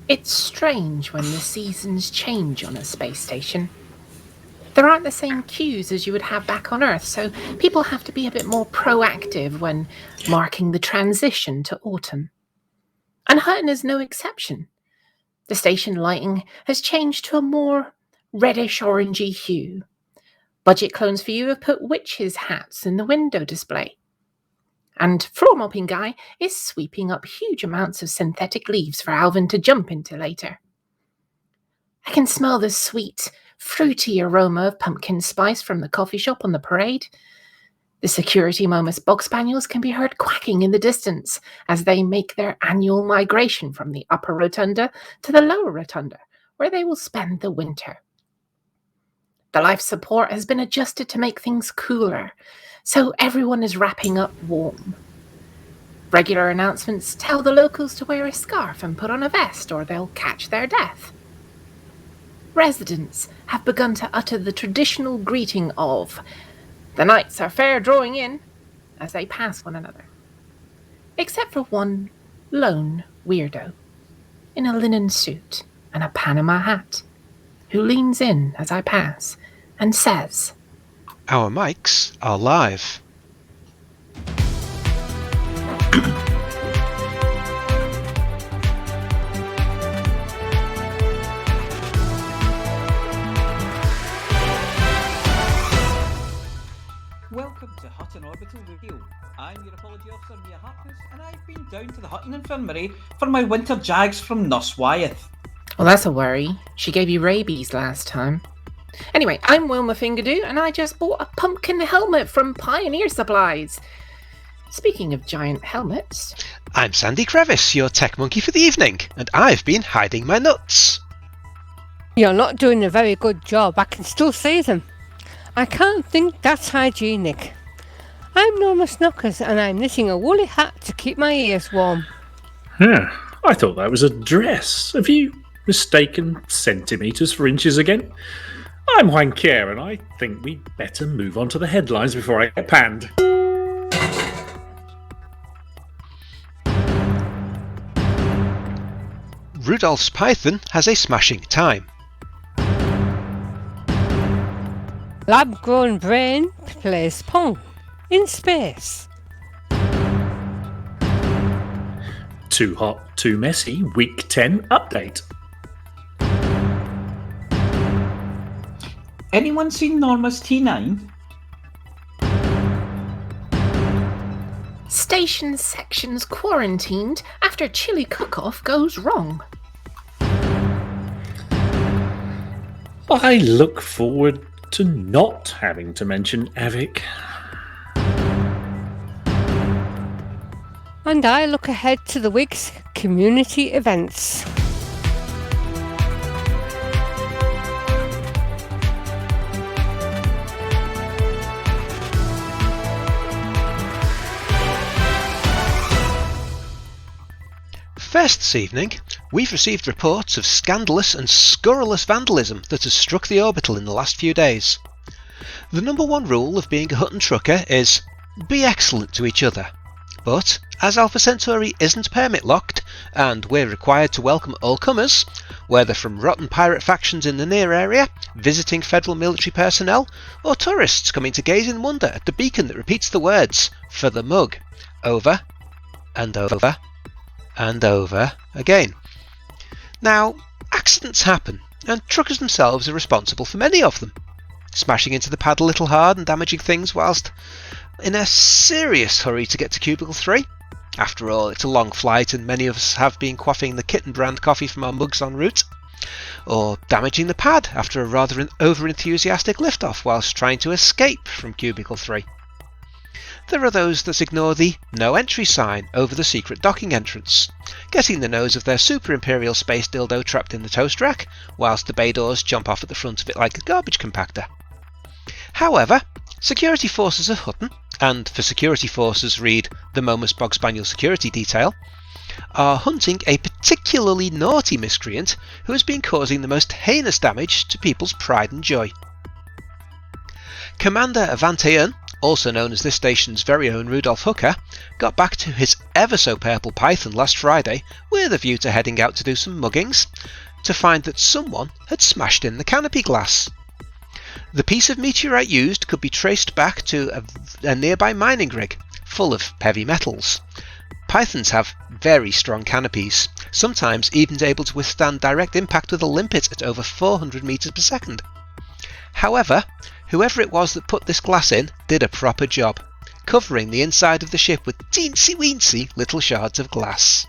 It's strange when the seasons change on a space station. There aren't the same cues as you would have back on Earth, so people have to be a bit more proactive when marking the transition to autumn. And Hutton is no exception. The station lighting has changed to a more reddish-orangey hue. Budget clones for you have put witches' hats in the window display. And floor mopping guy is sweeping up huge amounts of synthetic leaves for Alvin to jump into later. I can smell the sweet, fruity aroma of pumpkin spice from the coffee shop on the parade. The security Momus bog spaniels can be heard quacking in the distance as they make their annual migration from the upper rotunda to the lower rotunda, where they will spend the winter. The life support has been adjusted to make things cooler, so everyone is wrapping up warm. Regular announcements tell the locals to wear a scarf and put on a vest or they'll catch their death. Residents have begun to utter the traditional greeting of "The nights are fair drawing in" as they pass one another. Except for one lone weirdo in a linen suit and a Panama hat, who leans in as I pass and says, "Our mics are live." Welcome to Hutton Orbital Radio. I'm your apology officer, Aemilia Harkness, and I've been down to the Hutton Infirmary for my winter jags from Nurse Wyeth. Well, that's a worry. She gave you rabies last time. Anyway, I'm Wilma Fingadoo, and I just bought a pumpkin helmet from Pioneer Supplies. Speaking of giant helmets... I'm Sandy Crevice, your tech monkey for the evening, and I've been hiding my nuts. You're not doing a very good job, I can still see them. I can't think that's hygienic. I'm Norma Snockers and I'm knitting a woolly hat to keep my ears warm. I thought that was a dress. Have you mistaken centimetres for inches again? I'm Wankier and I think we'd better move on to the headlines before I get panned. Rudolph's python has a smashing time. Lab-grown brain plays Pong in space. Too hot, too messy, week 10 update. Anyone seen Norma's T9? Station sections quarantined after chili cook-off goes wrong. I look forward to not having to mention Avik. And I look ahead to the week's community events. First this evening, we've received reports of scandalous and scurrilous vandalism that has struck the orbital in the last few days. The number one rule of being a Hutton trucker is be excellent to each other. But, as Alpha Centauri isn't permit locked, and we're required to welcome all comers, whether from rotten pirate factions in the near area, visiting federal military personnel, or tourists coming to gaze in wonder at the beacon that repeats the words, "for the mug," over and over and over again. Now, accidents happen, and truckers themselves are responsible for many of them, smashing into the pad a little hard and damaging things whilst in a serious hurry to get to Cubicle 3. After all, it's a long flight and many of us have been quaffing the Kitten brand coffee from our mugs en route. Or damaging the pad after a rather over-enthusiastic liftoff whilst trying to escape from Cubicle 3. There are those that ignore the no entry sign over the secret docking entrance, getting the nose of their super imperial space dildo trapped in the toast rack, whilst the bay doors jump off at the front of it like a garbage compactor. However, security forces of Hutton, and for security forces read the Momus Bog Spaniel Security Detail, are hunting a particularly naughty miscreant who has been causing the most heinous damage to people's pride and joy. Commander Banter, also known as this station's very own Rudolph Hooker, got back to his ever-so-purple Python last Friday with a view to heading out to do some muggings, to find that someone had smashed in the canopy glass. The piece of meteorite used could be traced back to a nearby mining rig, full of heavy metals. Pythons have very strong canopies, sometimes even able to withstand direct impact with a limpet at over 400 metres per second. However, whoever it was that put this glass in did a proper job, covering the inside of the ship with teensy-weensy little shards of glass.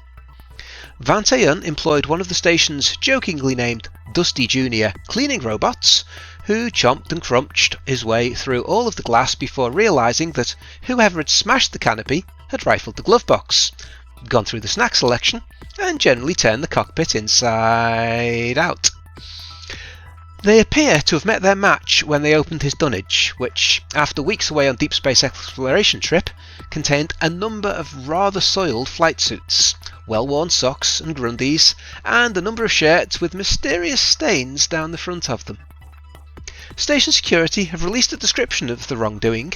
Banter employed one of the station's jokingly named Dusty Jr. cleaning robots, who chomped and crunched his way through all of the glass before realising that whoever had smashed the canopy had rifled the glove box, gone through the snack selection, and generally turned the cockpit inside out. They appear to have met their match when they opened his dunnage, which, after weeks away on deep space exploration trip, contained a number of rather soiled flight suits, well-worn socks and grundies, and a number of shirts with mysterious stains down the front of them. Station security have released a description of the wrongdoing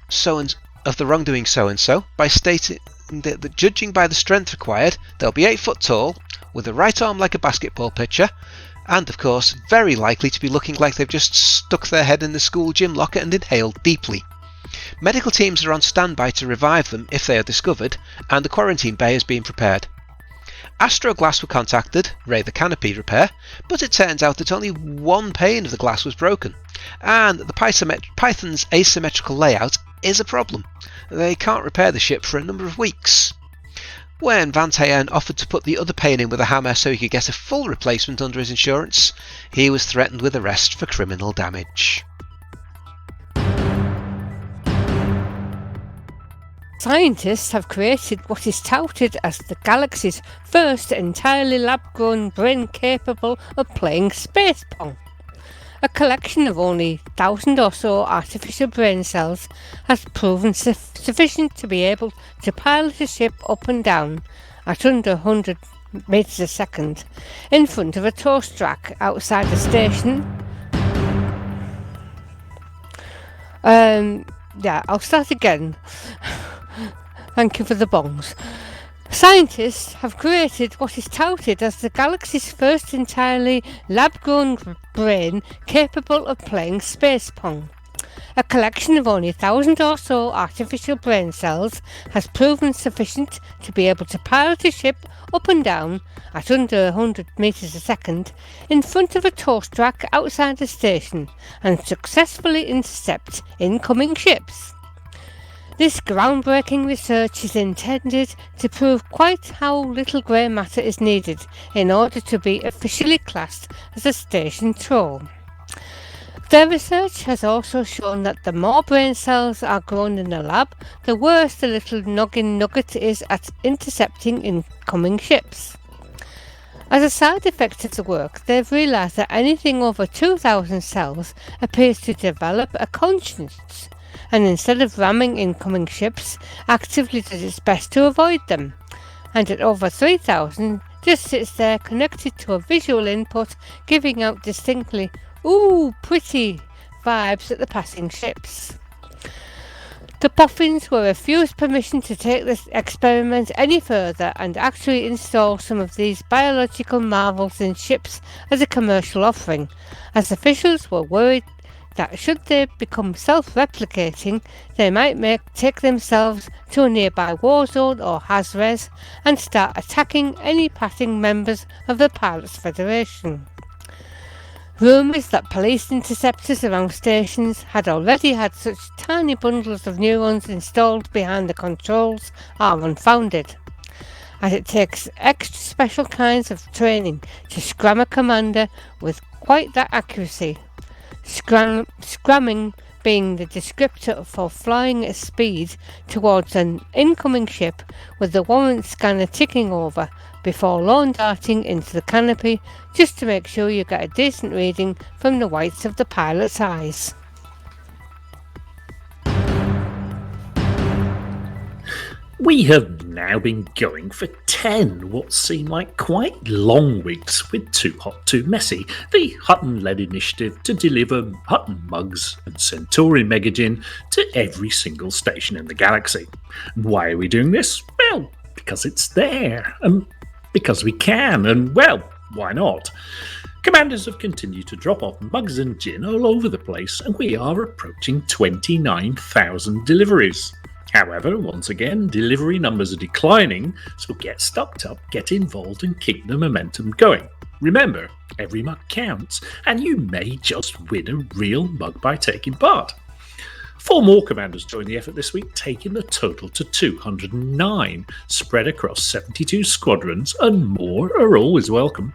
so-and-so by stating that judging by the strength required, they'll be 8 foot tall, with a right arm like a basketball pitcher, and of course very likely to be looking like they've just stuck their head in the school gym locker and inhaled deeply. Medical teams are on standby to revive them if they are discovered, and the quarantine bay is being prepared. Astroglass were contacted, the canopy repair, but it turns out that only one pane of the glass was broken, and the Python's asymmetrical layout is a problem. They can't repair the ship for a number of weeks. When Banter offered to put the other pane in with a hammer so he could get a full replacement under his insurance, he was threatened with arrest for criminal damage. Scientists have created what is touted as the galaxy's first entirely lab-grown brain capable of playing space pong. A collection of only 1,000 or so artificial brain cells has proven sufficient to be able to pilot a ship up and down at under 100 metres a second in front of a toast rack outside the station. I'll start again. Thank you for the bongs. Scientists have created what is touted as the galaxy's first entirely lab-grown brain capable of playing space pong. A collection of only 1,000 or so artificial brain cells has proven sufficient to be able to pilot a ship up and down at under 100 metres a second in front of a toast rack outside the station and successfully intercept incoming ships. This groundbreaking research is intended to prove quite how little grey matter is needed in order to be officially classed as a station troll. Their research has also shown that the more brain cells are grown in a lab, the worse the little noggin nugget is at intercepting incoming ships. As a side effect of the work, they've realised that anything over 2,000 cells appears to develop a conscience, and instead of ramming incoming ships, actively does its best to avoid them, and at over 3,000 just sits there connected to a visual input, giving out distinctly "ooh, pretty" vibes at the passing ships. The boffins were refused permission to take this experiment any further and actually install some of these biological marvels in ships as a commercial offering, as officials were worried that should they become self-replicating, they might take themselves to a nearby war zone or Hazres and start attacking any passing members of the Pirates Federation. Rumours that police interceptors around stations had already had such tiny bundles of neurons installed behind the controls are unfounded, as it takes extra special kinds of training to scram a commander with quite that accuracy. Scramming being the descriptor for flying at speed towards an incoming ship with the warrant scanner ticking over before lawn darting into the canopy just to make sure you get a decent reading from the whites of the pilot's eyes. We have now been going for 10 10 what seem like quite long weeks with Too Hot Too Messy, the Hutton-led initiative to deliver Hutton mugs and Centauri Megagin to every single station in the galaxy. Why are we doing this? Well, because it's there, and because we can, and well, why not? Commanders have continued to drop off mugs and gin all over the place, and we are approaching 29,000 deliveries. However, once again, delivery numbers are declining, so get stocked up, get involved, and keep the momentum going. Remember, every mug counts, and you may just win a real mug by taking part. 4 more commanders joined the effort this week, taking the total to 209, spread across 72 squadrons, and more are always welcome.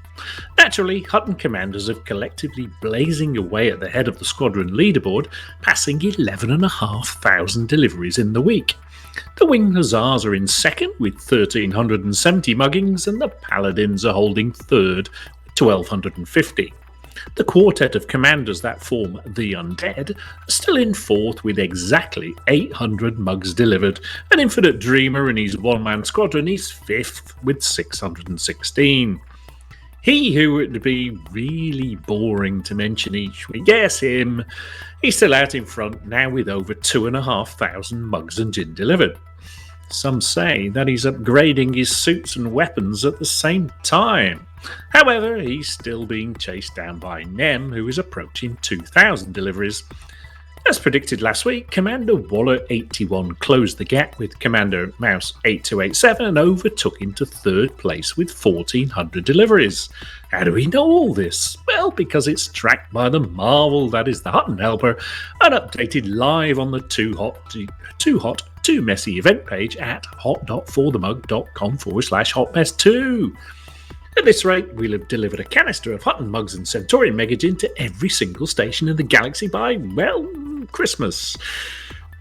Naturally, Hutton commanders are collectively blazing away at the head of the squadron leaderboard, passing 11,500 deliveries in the week. The Wing Hussars are in second with 1,370 muggings, and the Paladins are holding third with 1,250. The quartet of commanders that form the Undead are still in fourth with exactly 800 mugs delivered, and Infinite Dreamer and his one-man squadron is fifth with 616. He who would be really boring to mention each week, yes, him, he's still out in front now with over 2,500 mugs and gin delivered. Some say that he's upgrading his suits and weapons at the same time. However, he's still being chased down by Nem, who is approaching 2,000 deliveries. As predicted last week, Commander Waller81 closed the gap with Commander Mouse8287 and overtook him to third place with 1,400 deliveries. How do we know all this? Well, because it's tracked by the marvel that is the Hutton Helper and updated live on the Too Hot Too Messy event page at hot.forthemug.com/hotmess2. At this rate, we'll have delivered a canister of Hutton mugs and Centauri Megagin to every single station in the galaxy by, well, Christmas.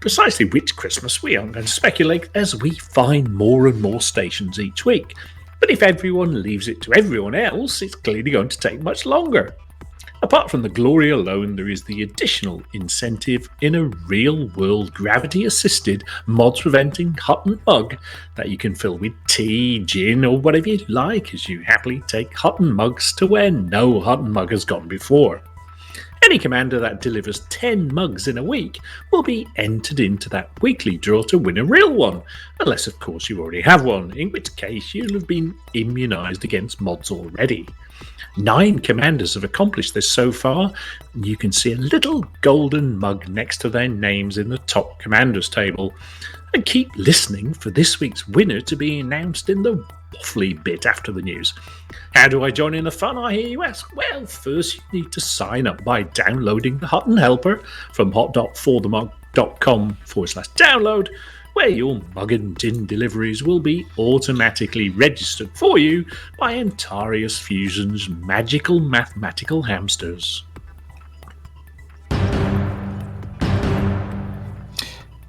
Precisely which Christmas we aren't going to speculate, as we find more and more stations each week. But if everyone leaves it to everyone else, it's clearly going to take much longer. Apart from the glory alone, there is the additional incentive in a real-world gravity-assisted, mods-preventing Hutton mug that you can fill with tea, gin, or whatever you like as you happily take Hutton mugs to where no Hutton mug has gone before. Any commander that delivers 10 mugs in a week will be entered into that weekly draw to win a real one, unless of course you already have one, in which case you'll have been immunised against mods already. 9 commanders have accomplished this so far. You can see a little golden mug next to their names in the top commanders table. And keep listening for this week's winner to be announced in the waffly bit after the news. How do I join in the fun, I hear you ask? Well, first you need to sign up by downloading the Hutton Helper from hot.forthemug.com/download, where your mug and gin deliveries will be automatically registered for you by Antarius Fusion's magical mathematical hamsters.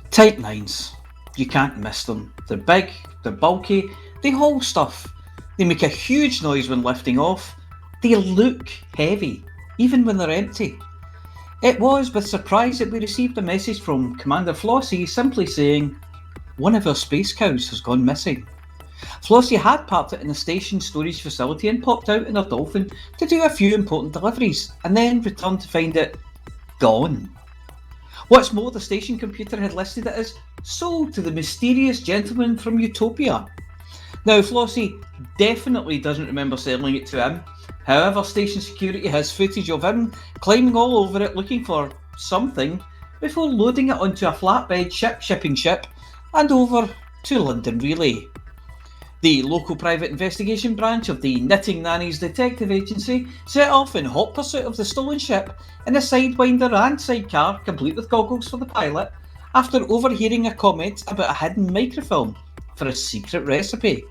Type 9s. You can't miss them. They're big, they're bulky, they haul stuff. They make a huge noise when lifting off. They look heavy, even when they're empty. It was with surprise that we received a message from Commander Flossy simply saying, "One of our space cows has gone missing." Flossy had parked it in a station storage facility and popped out in her Dolphin to do a few important deliveries, and then returned to find it gone. What's more, the station computer had listed it as sold to the mysterious gentleman from Utopia. Now, Flossy definitely doesn't remember selling it to him. However, station security has footage of him climbing all over it looking for something before loading it onto a flatbed shipping ship and over to London Relay. The local private investigation branch of the Knitting Nannies Detective Agency set off in hot pursuit of the stolen ship in a sidewinder and sidecar complete with goggles for the pilot after overhearing a comment about a hidden microfilm for a secret recipe.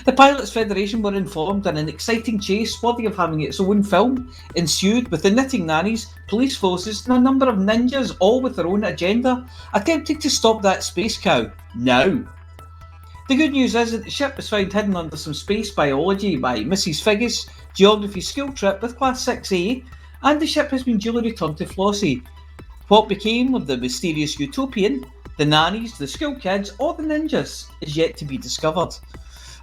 The Pilots Federation were informed, and an exciting chase worthy of having its own film ensued, with the Knitting Nannies, police forces and a number of ninjas, all with their own agenda, attempting to stop that space cow now. The good news is that the ship was found hidden under some space biology by Mrs. Figgis' geography school trip with Class 6A, and the ship has been duly returned to Flossy. What became of the mysterious Utopian, the nannies, the school kids, or the ninjas is yet to be discovered.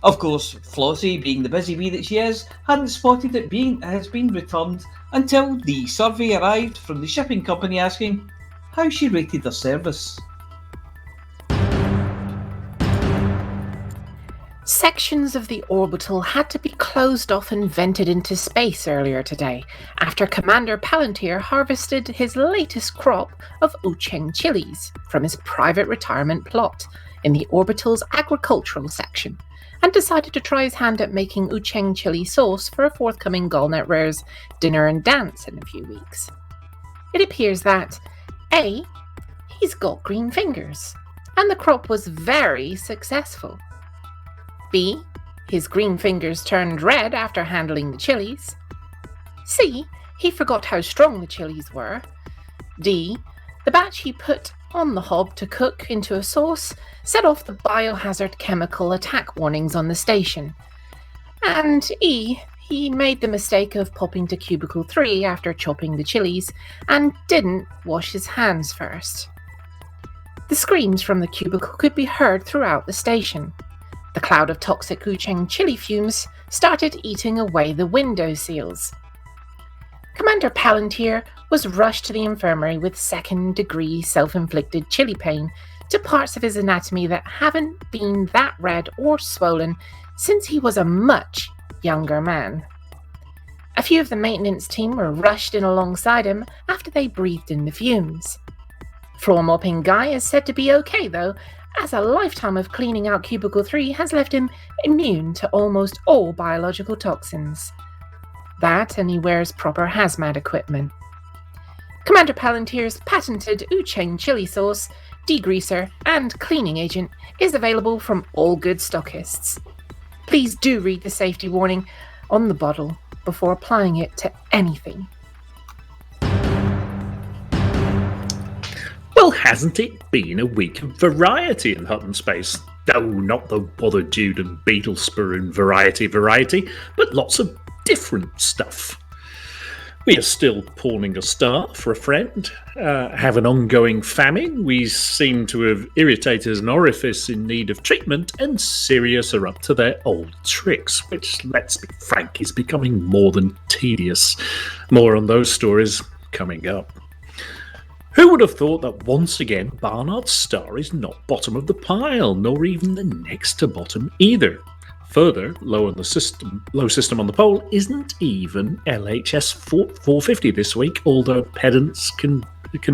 Of course, Flossy, being the busy bee that she is, hadn't spotted it has been returned until the survey arrived from the shipping company asking how she rated their service. Sections of the orbital had to be closed off and vented into space earlier today after Commander Palantir harvested his latest crop of Ucheng chilies from his private retirement plot in the orbital's agricultural section and decided to try his hand at making Ucheng chili sauce for a forthcoming Galnet Rare's dinner and dance in a few weeks. It appears that A. He's got green fingers, and the crop was very successful. B. His green fingers turned red after handling the chilies. C. He forgot how strong the chilies were. D. The batch he put on the hob to cook into a sauce set off the biohazard chemical attack warnings on the station. And E. He made the mistake of popping to cubicle 3 after chopping the chilies and didn't wash his hands first. The screams from the cubicle could be heard throughout the station. The cloud of toxic Ucheng chili fumes started eating away the window seals. Commander Palantir was rushed to the infirmary with second-degree self-inflicted chili pain to parts of his anatomy that haven't been that red or swollen since he was a much younger man. A few of the maintenance team were rushed in alongside him after they breathed in the fumes. Floor mopping Guy is said to be okay though, as a lifetime of cleaning out Cubicle 3 has left him immune to almost all biological toxins. That, and he wears proper hazmat equipment. Commander Palantir's patented Ucheng chili sauce, degreaser, and cleaning agent is available from all good stockists. Please do read the safety warning on the bottle before applying it to anything. Well, hasn't it been a week of variety in Hutton space? Oh, not the Wotherspoon and Beetlejude variety, but lots of different stuff. We are still pawning a star for a friend, have an ongoing famine, we seem to have irritated an orifice in need of treatment, and Sirius are up to their old tricks, which, let's be frank, is becoming more than tedious. More on those stories coming up. Who would have thought that once again Barnard's star is not bottom of the pile, nor even the next to bottom either. Further, low system on the poll isn't even LHS 450 this week, although pedants can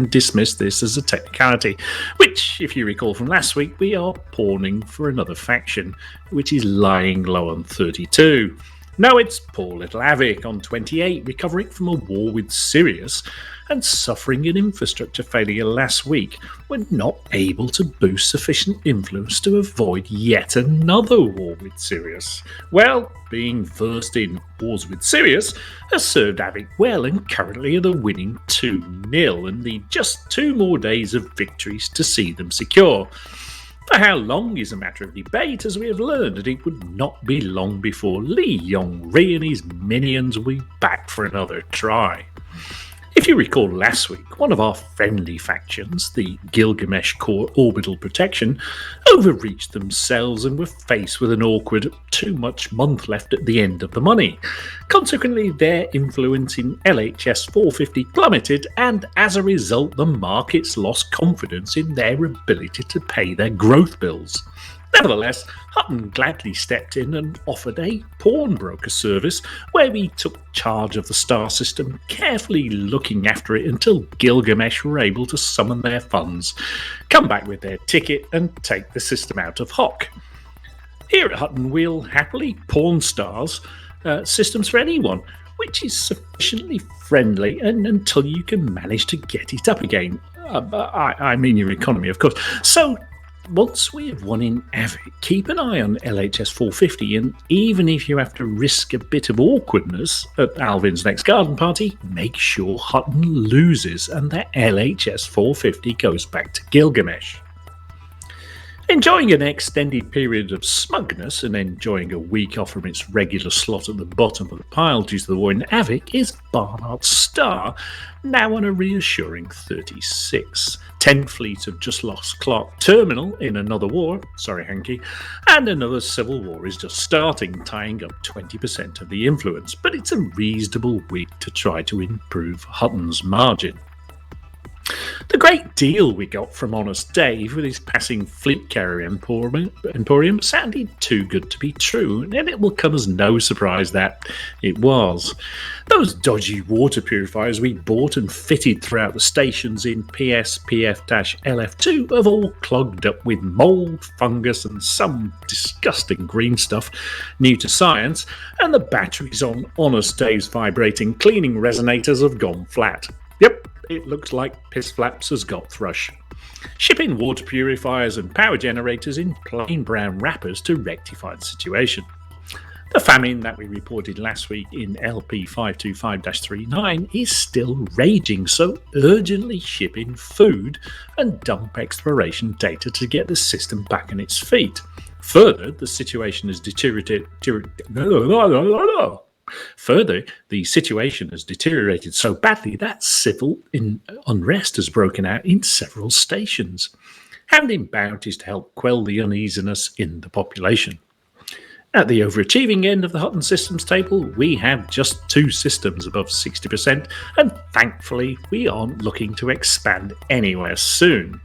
dismiss this as a technicality, which, if you recall from last week, we are pawning for another faction, which is lying low on 32. Now it's poor little Avic on 28, recovering from a war with Sirius and suffering an infrastructure failure last week when not able to boost sufficient influence to avoid yet another war with Sirius. Well, being versed in wars with Sirius has served Avic well and currently are the winning 2-0 and need just 2 more days of victories to see them secure. For how long is a matter of debate, as we have learned that it would not be long before Li Yong-ri and his minions will be back for another try. If you recall last week, one of our friendly factions, the Gilgamesh Core Orbital Protection, overreached themselves and were faced with an awkward too-much month left at the end of the money. Consequently, their influence in LHS 450 plummeted, and as a result, the markets lost confidence in their ability to pay their growth bills. Nevertheless, Hutton gladly stepped in and offered a pawnbroker service where we took charge of the star system, carefully looking after it until Gilgamesh were able to summon their funds, come back with their ticket and take the system out of Hawk. Here at Hutton we'll happily pawn stars systems for anyone, which is sufficiently friendly and until you can manage to get it up again. I mean your economy, of course. So once we have won in Avic, keep an eye on LHS 450, and even if you have to risk a bit of awkwardness at Alvin's next garden party, make sure Hutton loses and that LHS 450 goes back to Gilgamesh. Enjoying an extended period of smugness and enjoying a week off from its regular slot at the bottom of the pile due to the war in Avic is Barnard's Star, now on a reassuring 36. 10th Fleet have just lost Clark Terminal in another war, sorry Hanky, and another civil war is just starting, tying up 20% of the influence, but it's a reasonable week to try to improve Hutton's margin. The great deal we got from Honest Dave with his passing fleet carrier emporium sounded too good to be true, and it will come as no surprise that it was. Those dodgy water purifiers we bought and fitted throughout the stations in PSPF-LF2 have all clogged up with mould, fungus and some disgusting green stuff new to science, and the batteries on Honest Dave's vibrating cleaning resonators have gone flat. Yep, it looks like Piss Flaps has got thrush. Shipping water purifiers and power generators in plain brown wrappers to rectify the situation. The famine that we reported last week in LP 525-39 is still raging, so urgently ship in food and dump exploration data to get the system back on its feet. Further, the situation has deteriorated so badly that civil unrest has broken out in several stations, handing bounties to help quell the uneasiness in the population. At the overachieving end of the Hutton systems table, we have just 2 systems above 60%, and thankfully we aren't looking to expand anywhere soon.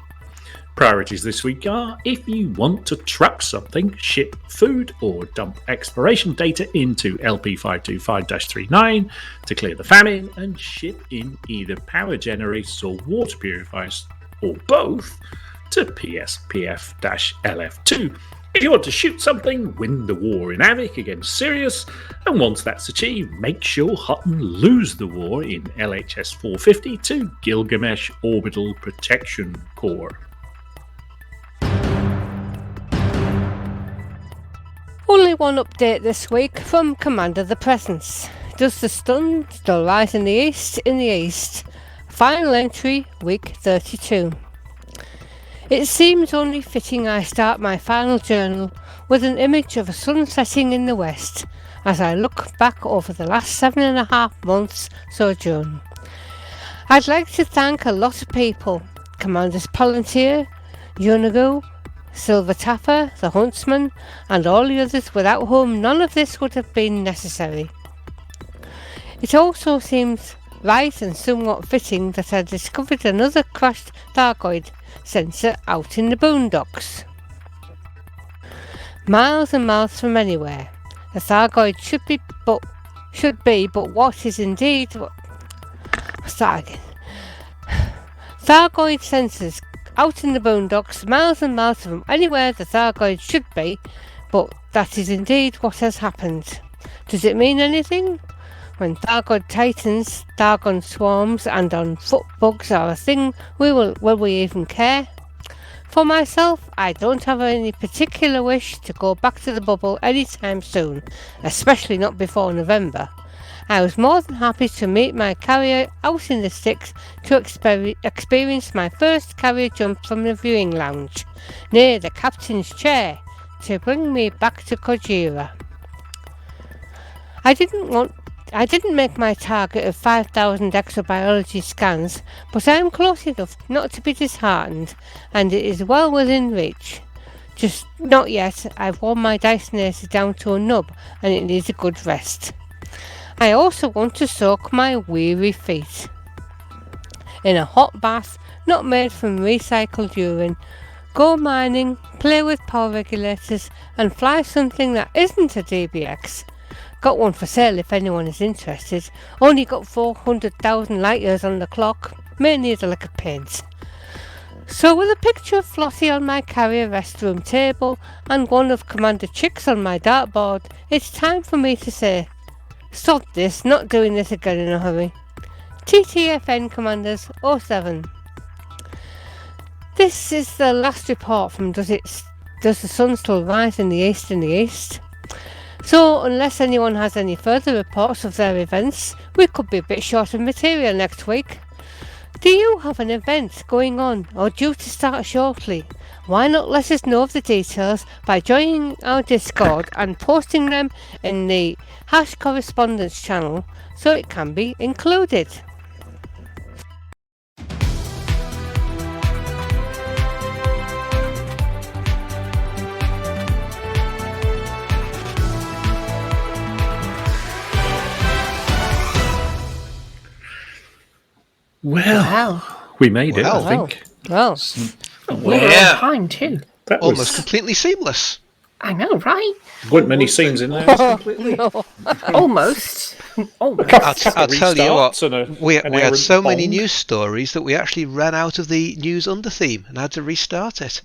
Priorities this week are, if you want to truck something, ship food or dump exploration data into LP 525-39 to clear the famine, and ship in either power generators or water purifiers, or both, to PSPF-LF2. If you want to shoot something, win the war in Havoc against Sirius, and once that's achieved, make sure Hutton lose the war in LHS 450 to Gilgamesh Orbital Protection Corps. Only one update this week from Commander the Presence. Does the sun still rise in the east? Final entry, week 32. It seems only fitting I start my final journal with an image of a sun setting in the west as I look back over the last 7.5 months sojourn. I'd like to thank a lot of people: Commanders Palantir, Yunagu, Silver Tapper, the Huntsman, and all the others without whom none of this would have been necessary. It also seems right and somewhat fitting that I discovered another crashed Thargoid sensor out in the boondocks. Miles and miles from anywhere. The Thargoid should be, but what is indeed... Thargoid sensors out in the boondocks, miles and miles from anywhere the Thargoid should be, but that is indeed what has happened. Does it mean anything? When Thargoid Titans, Thargon swarms and on foot bugs are a thing, will we even care? For myself, I don't have any particular wish to go back to the bubble anytime soon, especially not before November. I was more than happy to meet my carrier out in the sticks to experience my first carrier jump from the viewing lounge, near the captain's chair, to bring me back to Kojira. I didn't make my target of 5,000 exobiology scans, but I am close enough not to be disheartened, and it is well within reach. Just not yet. I've worn my Dysonator down to a nub, and it needs a good rest. I also want to soak my weary feet in a hot bath not made from recycled urine, go mining, play with power regulators, and fly something that isn't a DBX. Got one for sale if anyone is interested. Only got 400,000 light years on the clock. May need a lick of paint. So with a picture of Flossy on my carrier restroom table and one of Commander Chix on my dartboard, it's time for me to say, sod this, not doing this again in a hurry. TTFN Commanders 07. This is the last report from Does the Sun Still Rise in the East? So, unless anyone has any further reports of their events, we could be a bit short of material next week. Do you have an event going on or due to start shortly? Why not let us know of the details by joining our Discord and posting them in the #correspondence channel so it can be included. Well, we made it, I think. Well, We were on time too. That Almost was completely seamless. I know, right? weren't many scenes in there. Completely. Almost. Almost. I'll tell you what, Restarts and a- we an had errant so many bong. news stories that we actually ran out of the news under theme and had to restart it.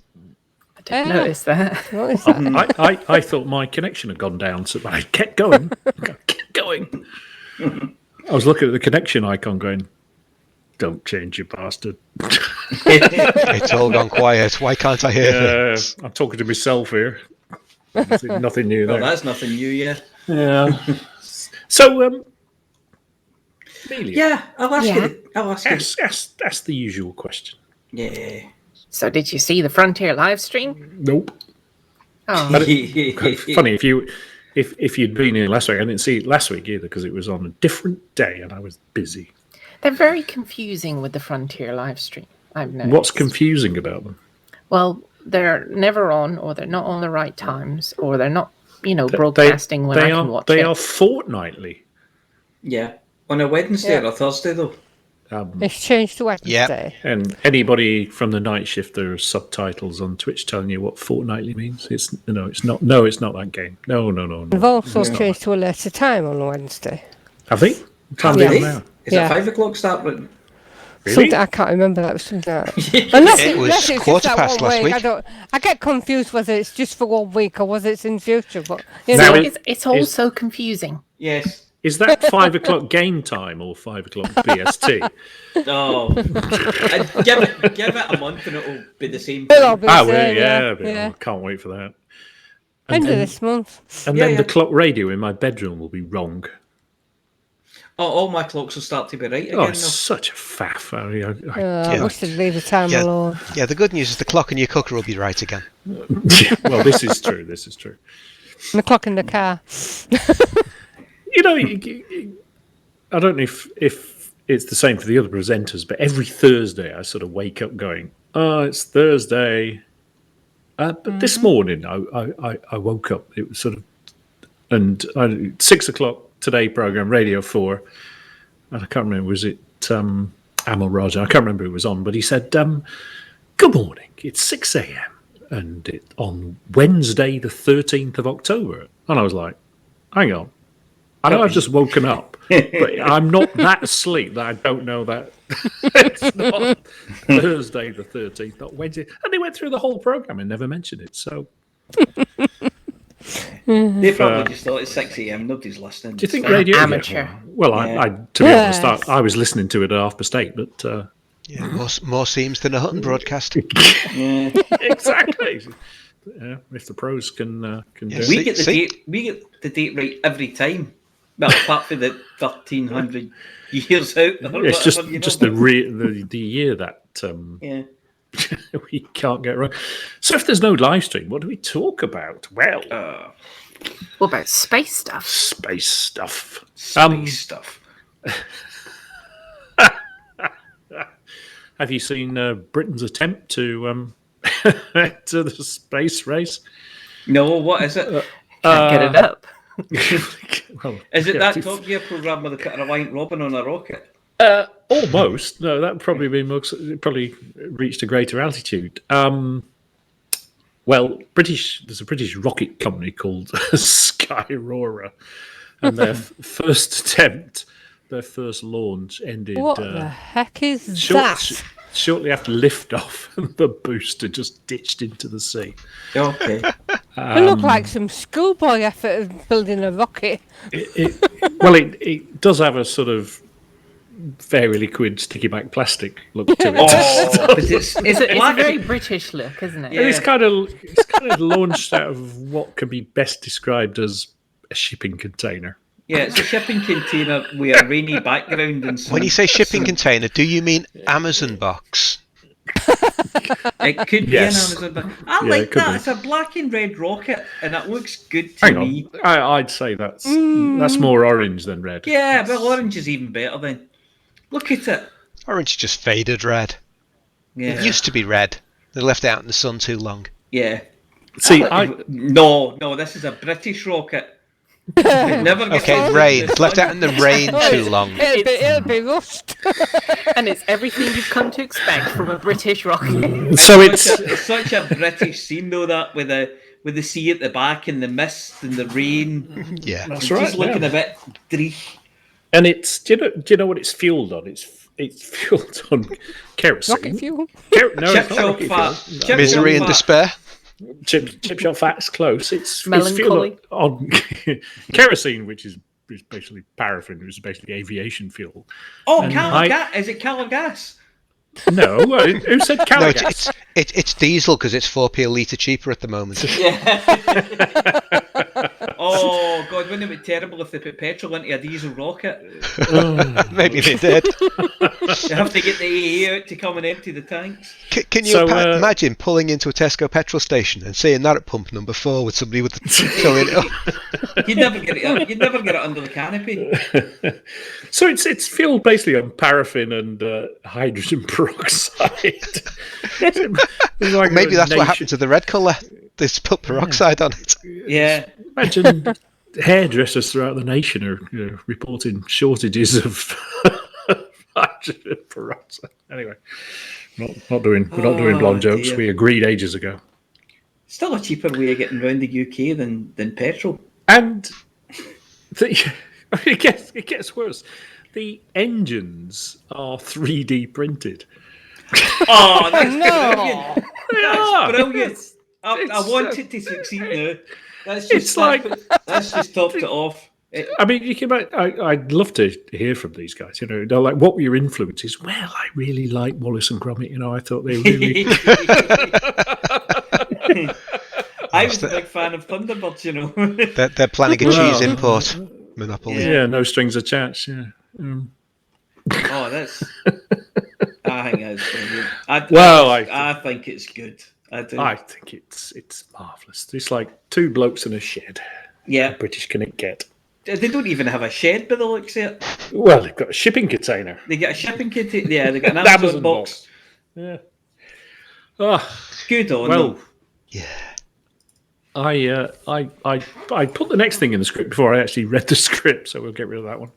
I didn't notice that. what is that? I thought my connection had gone down, so I kept going. Kept going. I was looking at the connection icon going, don't change, you bastard. It's all gone quiet. Why can't I hear this? I'm talking to myself here. Nothing new Well, there. that's nothing new, yeah. Yeah. So, Amelia, Yeah, I'll ask Yeah. you. I'll ask you. ask the usual question. Yeah. So did you see the Frontier live stream? Nope. Oh, Funny if you'd been here last week. I didn't see it last week either because it was on a different day and I was busy. they're very confusing with the Frontier live stream. I've noticed. What's confusing about them? Well, they're never on, or they're not on the right times, or they're not, broadcasting when I can watch they it. are fortnightly. Yeah. On a Wednesday or a Thursday, though. It's changed to Wednesday. And anybody from the night shift, there are subtitles on Twitch telling you what fortnightly means. It's not. No, it's not that game. No. They've also changed to a later time on Wednesday. Have they? What time Really? are they on now? Is Yeah. it 5 o'clock start? Really? Something I can't remember. That was something. Unless It was unless it's quarter just that past one last week. week. I get confused whether it's just for 1 week or whether it's in future. But Now It's all so confusing. Yes. Is that 5 o'clock game time or 5 o'clock BST? Oh. And give it a month and it'll be the same it'll thing. be Ah, the well, same, yeah. yeah. I can't wait for that. End of this month. And Yeah, then yeah. the clock radio in my bedroom will be wrong. Oh, all my clocks will start to be right again. Oh, though. it's such a faff. I I Yeah. wish they'd leave the time Yeah. alone. Yeah, the good news is the clock in your cooker will be right again. well, this is true. This is true. And the clock in the car. I don't know if it's the same for the other presenters, but every Thursday I sort of wake up going, "Oh, it's Thursday." But this morning I woke up. It was sort of, and 6 o'clock today program Radio 4, and I can't remember, was it Amal Raja? I can't remember who was on, but he said, "Good morning. It's 6 a.m. and it on Wednesday the 13th of October," and I was like, "Hang on." I know I've just woken up, but I'm not that asleep that I don't know that it's not Thursday the 13th, not Wednesday. And they went through the whole programme and never mentioned it. So, They probably just thought it's 6 a.m. Nobody's listening. do you think It's fine. radio? Amateur. Well, Yeah. I to be honest, I was listening to it at 8:30, but Yeah, more seams than a Hutton broadcast. Yeah. exactly. Yeah, if the pros can do Yeah, it. We get the See? date. We get the date right every time. Well, apart from the 1,300 years out. or It's just whatever, you just know. the year that Yeah. we can't get right. So if there's no live stream, what do we talk about? Well, What about space stuff? space stuff. Space stuff. Have you seen Britain's attempt to to the space race? No, what is it? Can't get it up. Well, Is it yeah, that Top Gear program where they put a Reliant Robin on a rocket? almost. No, that would probably be probably reached a greater altitude. Well, there's a British rocket company called Skyrora, and their first attempt, their first launch ended What the heck is that? shortly after liftoff, and the booster just ditched into the sea. Okay. It looked like some schoolboy effort of building a rocket. It does have a sort of very liquid sticky back plastic look to it. Oh, but it's It's a black. very British look, isn't it? Yeah. And it's kind of launched out of what can be best described as a shipping container. Yeah, it's a shipping container with a rainy background and some, When you say shipping container, do you mean Amazon box? it could be Yes. an Amazon. But I Yeah, like it could that. be. It's a black and red rocket, and it looks good to Hang me. on, I'd say that's more orange than red. Yeah, but orange is even better then. Look at it. Orange just faded red. Yeah. It used to be red. They left it out in the sun too long. Yeah. See, No, this is a British rocket. It never gets Okay, out in rain. the Left sun. out in the rain too long. It'll be rust. And it's everything you've come to expect from a British rocket. So It's such a British scene though, that with the sea at the back and the mist and the rain. Yeah. That's It's right. just looking yeah. a bit dreich. And it's do you know what it's fueled on? It's fueled on kerosene. Rocket fuel. No, Chip it's not shop rocket fat. fuel. Chip Misery and shop fat. despair. Chip shop fat's close. It's Melancholy. fueled on kerosene, which is basically paraffin. It was basically aviation fuel. Oh, And gas. Is it Calor gas? No, who said No, Calagas? it's diesel because it's 4p a litre cheaper at the moment. Yeah. Oh God, wouldn't it be terrible if they put petrol into a diesel rocket? Maybe they did. You have to get the AA out to come and empty the tanks. Can you So, imagine pulling into a Tesco petrol station and seeing that at pump number 4 with somebody with the filling it up? You'd never get it. You'd never get it under the canopy. So it's fueled basically on paraffin and hydrogen peroxide. It's like Maybe a that's what nation- happened to the red colour. They just put peroxide on it. Yeah. Imagine hairdressers throughout the nation are reporting shortages of hydrogen peroxide. Anyway, we're not doing blonde jokes. dear. We agreed ages ago. Still a cheaper way of getting round the UK than petrol. And it gets worse. The engines are 3D printed. Oh, that's No. brilliant. They That's are. brilliant. I It's, want it to succeed now. That's It's like- that's just topped it off. I mean, you can. I'd love to hear from these guys. They're like, what were your influences? Well, I really like Wallace and Gromit. I thought they really. I was a big fan of Thunderbirds, They're planning a cheese import monopoly. Yeah, no strings attached. Yeah. Oh, that's. I think that's brilliant. I think it's good. I do. I think it's marvelous. It's like two blokes in a shed. Yeah. How British can it get? They don't even have a shed by the looks of it. Well, they've got a shipping container. They get a shipping container. Yeah, they got an Amazon box. Yeah. Oh, Good on well. them. Yeah. I put the next thing in the script before I actually read the script, so we'll get rid of that one.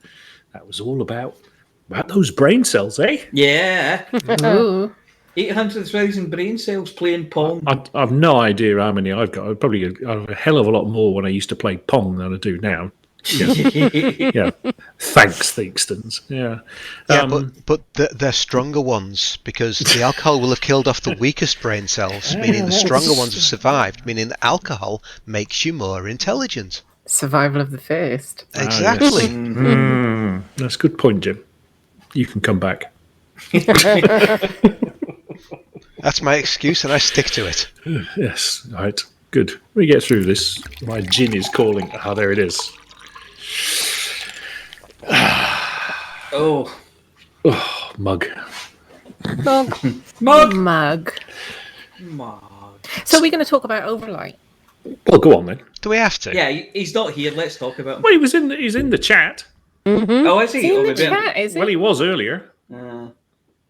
That was all about those brain cells, eh? Yeah. Ooh. 800,000 brain cells playing Pong. I've no idea how many I've got. I've probably got a hell of a lot more when I used to play Pong than I do now. Yeah. Thanks, Theakstons. Yeah. Yeah, but they're stronger ones because the alcohol will have killed off the weakest brain cells, meaning the stronger ones have survived, meaning that alcohol makes you more intelligent. Survival of the fittest. Exactly. Yes. That's a good point, Jim. You can come back. That's my excuse, and I stick to it. Yes, right. Good. We get through this. My gin is calling. Ah, there it is. Oh. Oh, mug. Mug. Mug. Mug. Mug. So we're going to talk about Overlight. Well, go on then. Do we have to? Yeah, he's not here. Let's talk about him. Well, he's in the chat. Oh, is he? Is he in Oh, the maybe chat, is Well, it? he was earlier.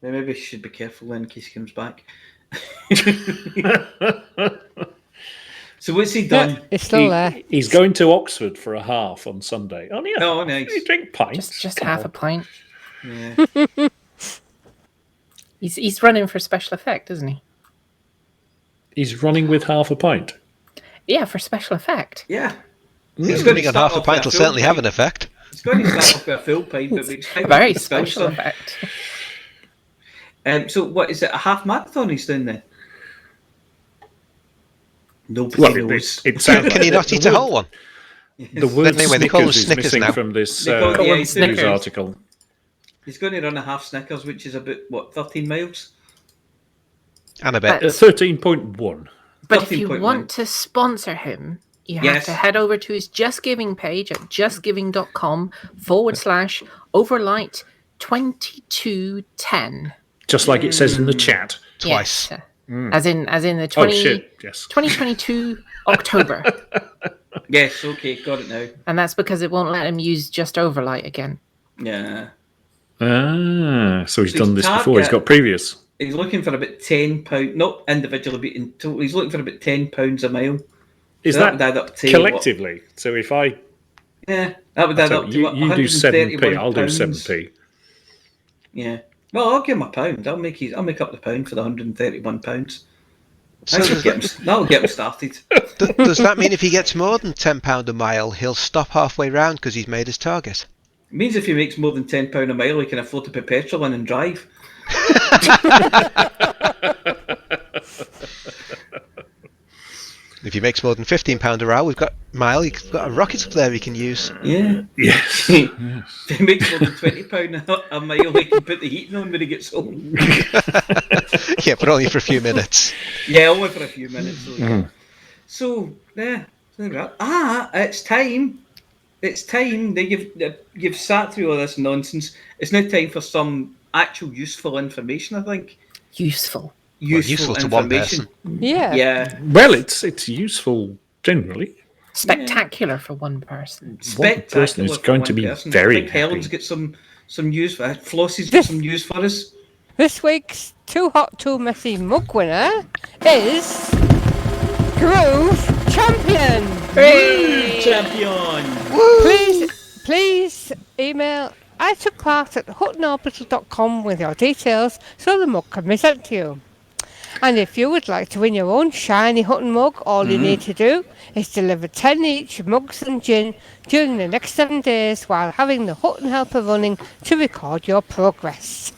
Maybe we should be careful then in case he comes back. So what's he done? It's still there. He's going to Oxford for a half on Sunday. Oh, yeah. Oh, nice. You drink pints. Just Come half on. a pint. Yeah. He's running for special effect, isn't he? He's running with half a pint. Yeah, for special effect. Yeah. He's going running to on start half a off pint with will a full certainly have pint. an effect. He's going to start off with a full pint, but we expect A very him to spice special them. effect. So what is it? A half marathon he's doing then? Nobody Well, knows. it sounds Can you not eat a whole one? The word Anyway, they call them Snickers is Snickers missing now. from this They call them news Snickers. article. He's going to run a half Snickers, which is about, 13 miles? And a bit. 13.1. But if you 13.1. want to sponsor him, you have Yes. to head over to his Just Giving page at justgiving.com/overlight 2210. Just like it says in the chat. Twice. Yes. As in the Oh, 20, shit. Yes. 2022 October. Yes, okay, got it now. And that's because it won't let him use Just Overlight again. Yeah. So he's So done his this before. He's target- got previous. He's looking for about £10, not individually, but in total. He's looking for about £10 a mile. Is So that would add up to collectively? So if I Yeah, that would add up to You do 7p, £131. I'll do 7p. Yeah. Well, I'll give him a £1. I'll make up the £1 for the £131. So That'll get him started. does that mean if he gets more than £10 a mile, he'll stop halfway round because he's made his target? It means if he makes more than £10 a mile, he can afford to put petrol in and drive. If he makes more than £15 a mile, he's got a rocket up there he can use. Yeah. Yes. If he makes more than £20 a mile, he can put the heating on when he gets home. Yeah, but only for a few minutes. Yeah, only for a few minutes. So, yeah. It's time. It's time that you've sat through all this nonsense. It's now time for some actual useful information, I think. Useful. Useful to one person. Yeah. Well, it's useful generally. Spectacular for one person. One person is going to be very I think Helen's happy. got some news for Flossie's got some news for us. This week's Too Hot, Too Messy mug winner is Groove Champion. Champion! Please email I took part at huttonorbital.com with your details so the mug can be sent to you. And if you would like to win your own shiny Hutton mug, all you need to do is deliver 10 each mugs and gin during the next 7 days while having the Hutton helper running to record your progress.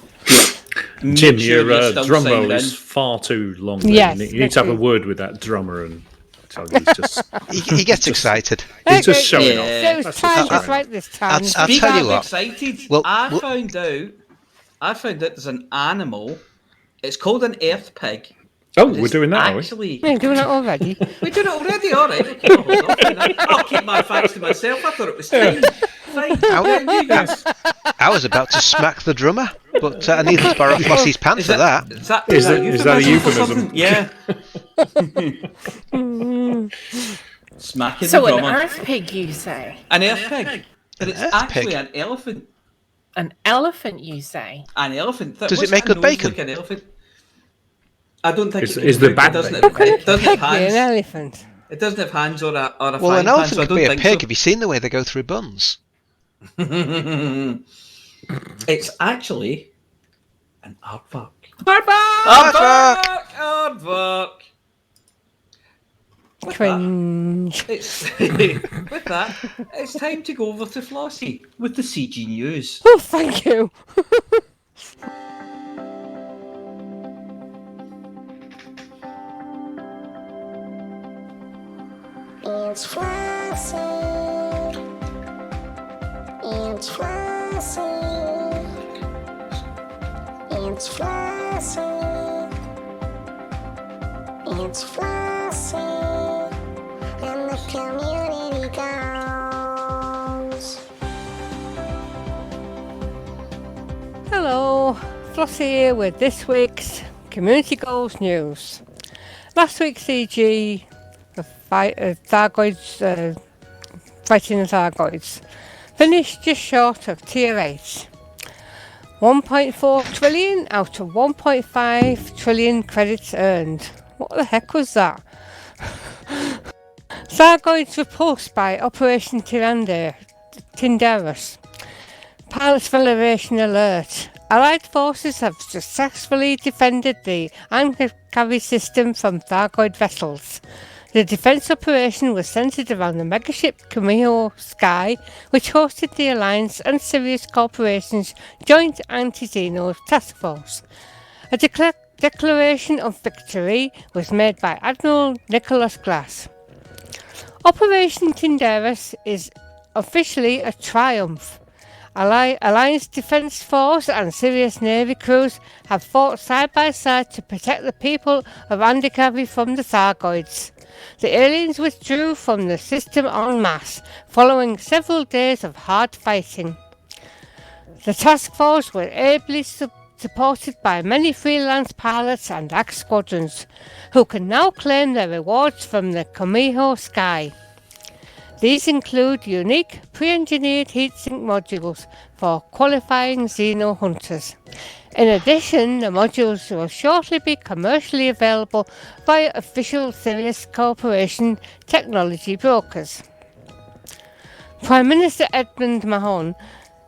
Jim, Sure your you're still drum roll signed is in. far too long. there. Yes, You need to have a it is. word with that drummer and tell you he's just He gets excited. he's just showing Yeah. off. It was That's time just just showing right this time. I'll Speaking tell you of what. excited, Well, I well- found out there's an animal. It's called an earth pig. Oh, we're doing that, are we? Actually, You're doing it already. we did it already, all right. Okay, I'll hold off on that. I'll keep my facts to myself. I thought it was time. Fine. You guys. I was about to smack the drummer, but I needed to borrow Flossy's pants for that. Is that Is a that a euphemism for euphemism? something? Yeah. Smacking So the an drummer. earth pig, you say? An earth pig. But it's earth actually pig? an elephant. An elephant, you say? An elephant. Does it What's make that good nose bacon? like an elephant? I don't think Is- it is can the do, back doesn't bacon? it? It doesn't have Pig be an hands. elephant. It doesn't have hands or a Well, frying an pan, elephant so I could don't be a think pig. so. Have you seen the way they go through buns? It's actually an aardvark. Aardvark! Aardvark! Cringe. It's with that, it's time to go over to Flossy with the CG news. Oh, thank you. It's Flossy. It's Flossy. It's Flossy. It's Flossy. And the community goes. Hello, Flossy here with this week's Community Goals News. Last week's CG, the Thargoids, fighting the Thargoids, finished just short of Tier 8. 1.4 trillion out of 1.5 trillion credits earned. What the heck was that? Thargoids repulsed by Operation Tyndareus. Pilots Validation alert. Allied forces have successfully defended the anti-carry system from Thargoid vessels. The defence operation was centred around the megaship Kumiho Sky, which hosted the Alliance and Sirius Corporation's Joint Anti-Xeno Task Force. A declaration of victory was made by Admiral Nicholas Glass. Operation Tyndareus is officially a triumph. Alliance Defence Force and Sirius Navy crews have fought side by side to protect the people of Andikavi from the Thargoids. The aliens withdrew from the system en masse, following several days of hard fighting. The task force were ably supported by many freelance pilots and ACT squadrons, who can now claim their rewards from the Kumiho Sky. These include unique pre-engineered heatsink modules for qualifying Xeno hunters. In addition, the modules will shortly be commercially available via official Sirius Corporation technology brokers. Prime Minister Edmund Mahon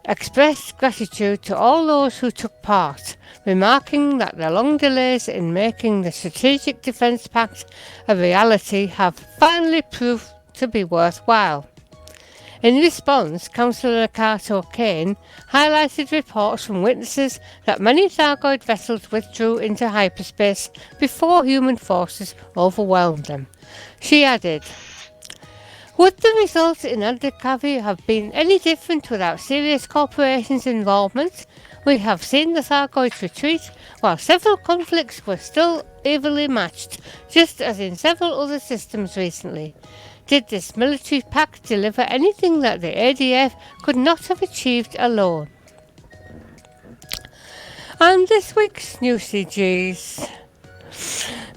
expressed gratitude to all those who took part, remarking that the long delays in making the Strategic Defence Pact a reality have finally proved to be worthwhile. In response, Councillor Cato Kane highlighted reports from witnesses that many Thargoid vessels withdrew into hyperspace before human forces overwhelmed them. She added, "Would the results in Undercover have been any different without serious corporations' involvement? We have seen the Thargoids retreat, while several conflicts were still evenly matched, just as in several other systems recently. Did this military pact deliver anything that the ADF could not have achieved alone?" And this week's new CGs.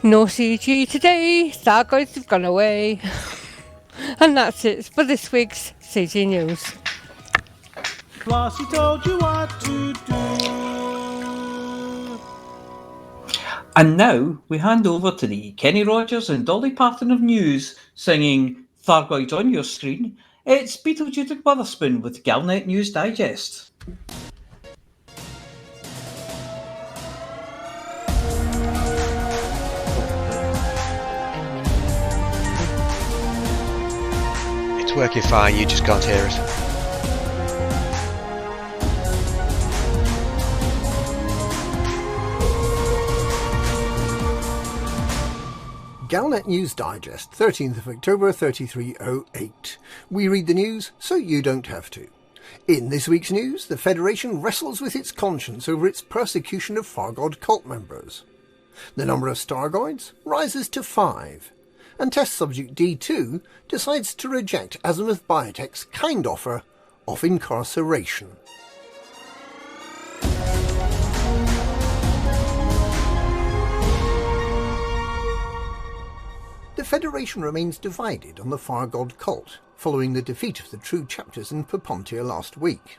No CG today, Thargoids have gone away. And that's it for this week's CG News. Flossy told you what to do. And now we hand over to the Kenny Rogers and Dolly Parton of news, singing Thargoids on your screen. It's Beetlejude and Wotherspoon with Galnet News Digest. It's working fine, you just can't hear it. Galnet News Digest, 13th of October 3308. We read the news so you don't have to. In this week's news, the Federation wrestles with its conscience over its persecution of Thargoid cult members. The number of Stargoids rises to 5, and test subject D2 decides to reject Azimuth Biotech's kind offer of incarceration. The Federation remains divided on the Thargoid cult, following the defeat of the true chapters in Papontia last week,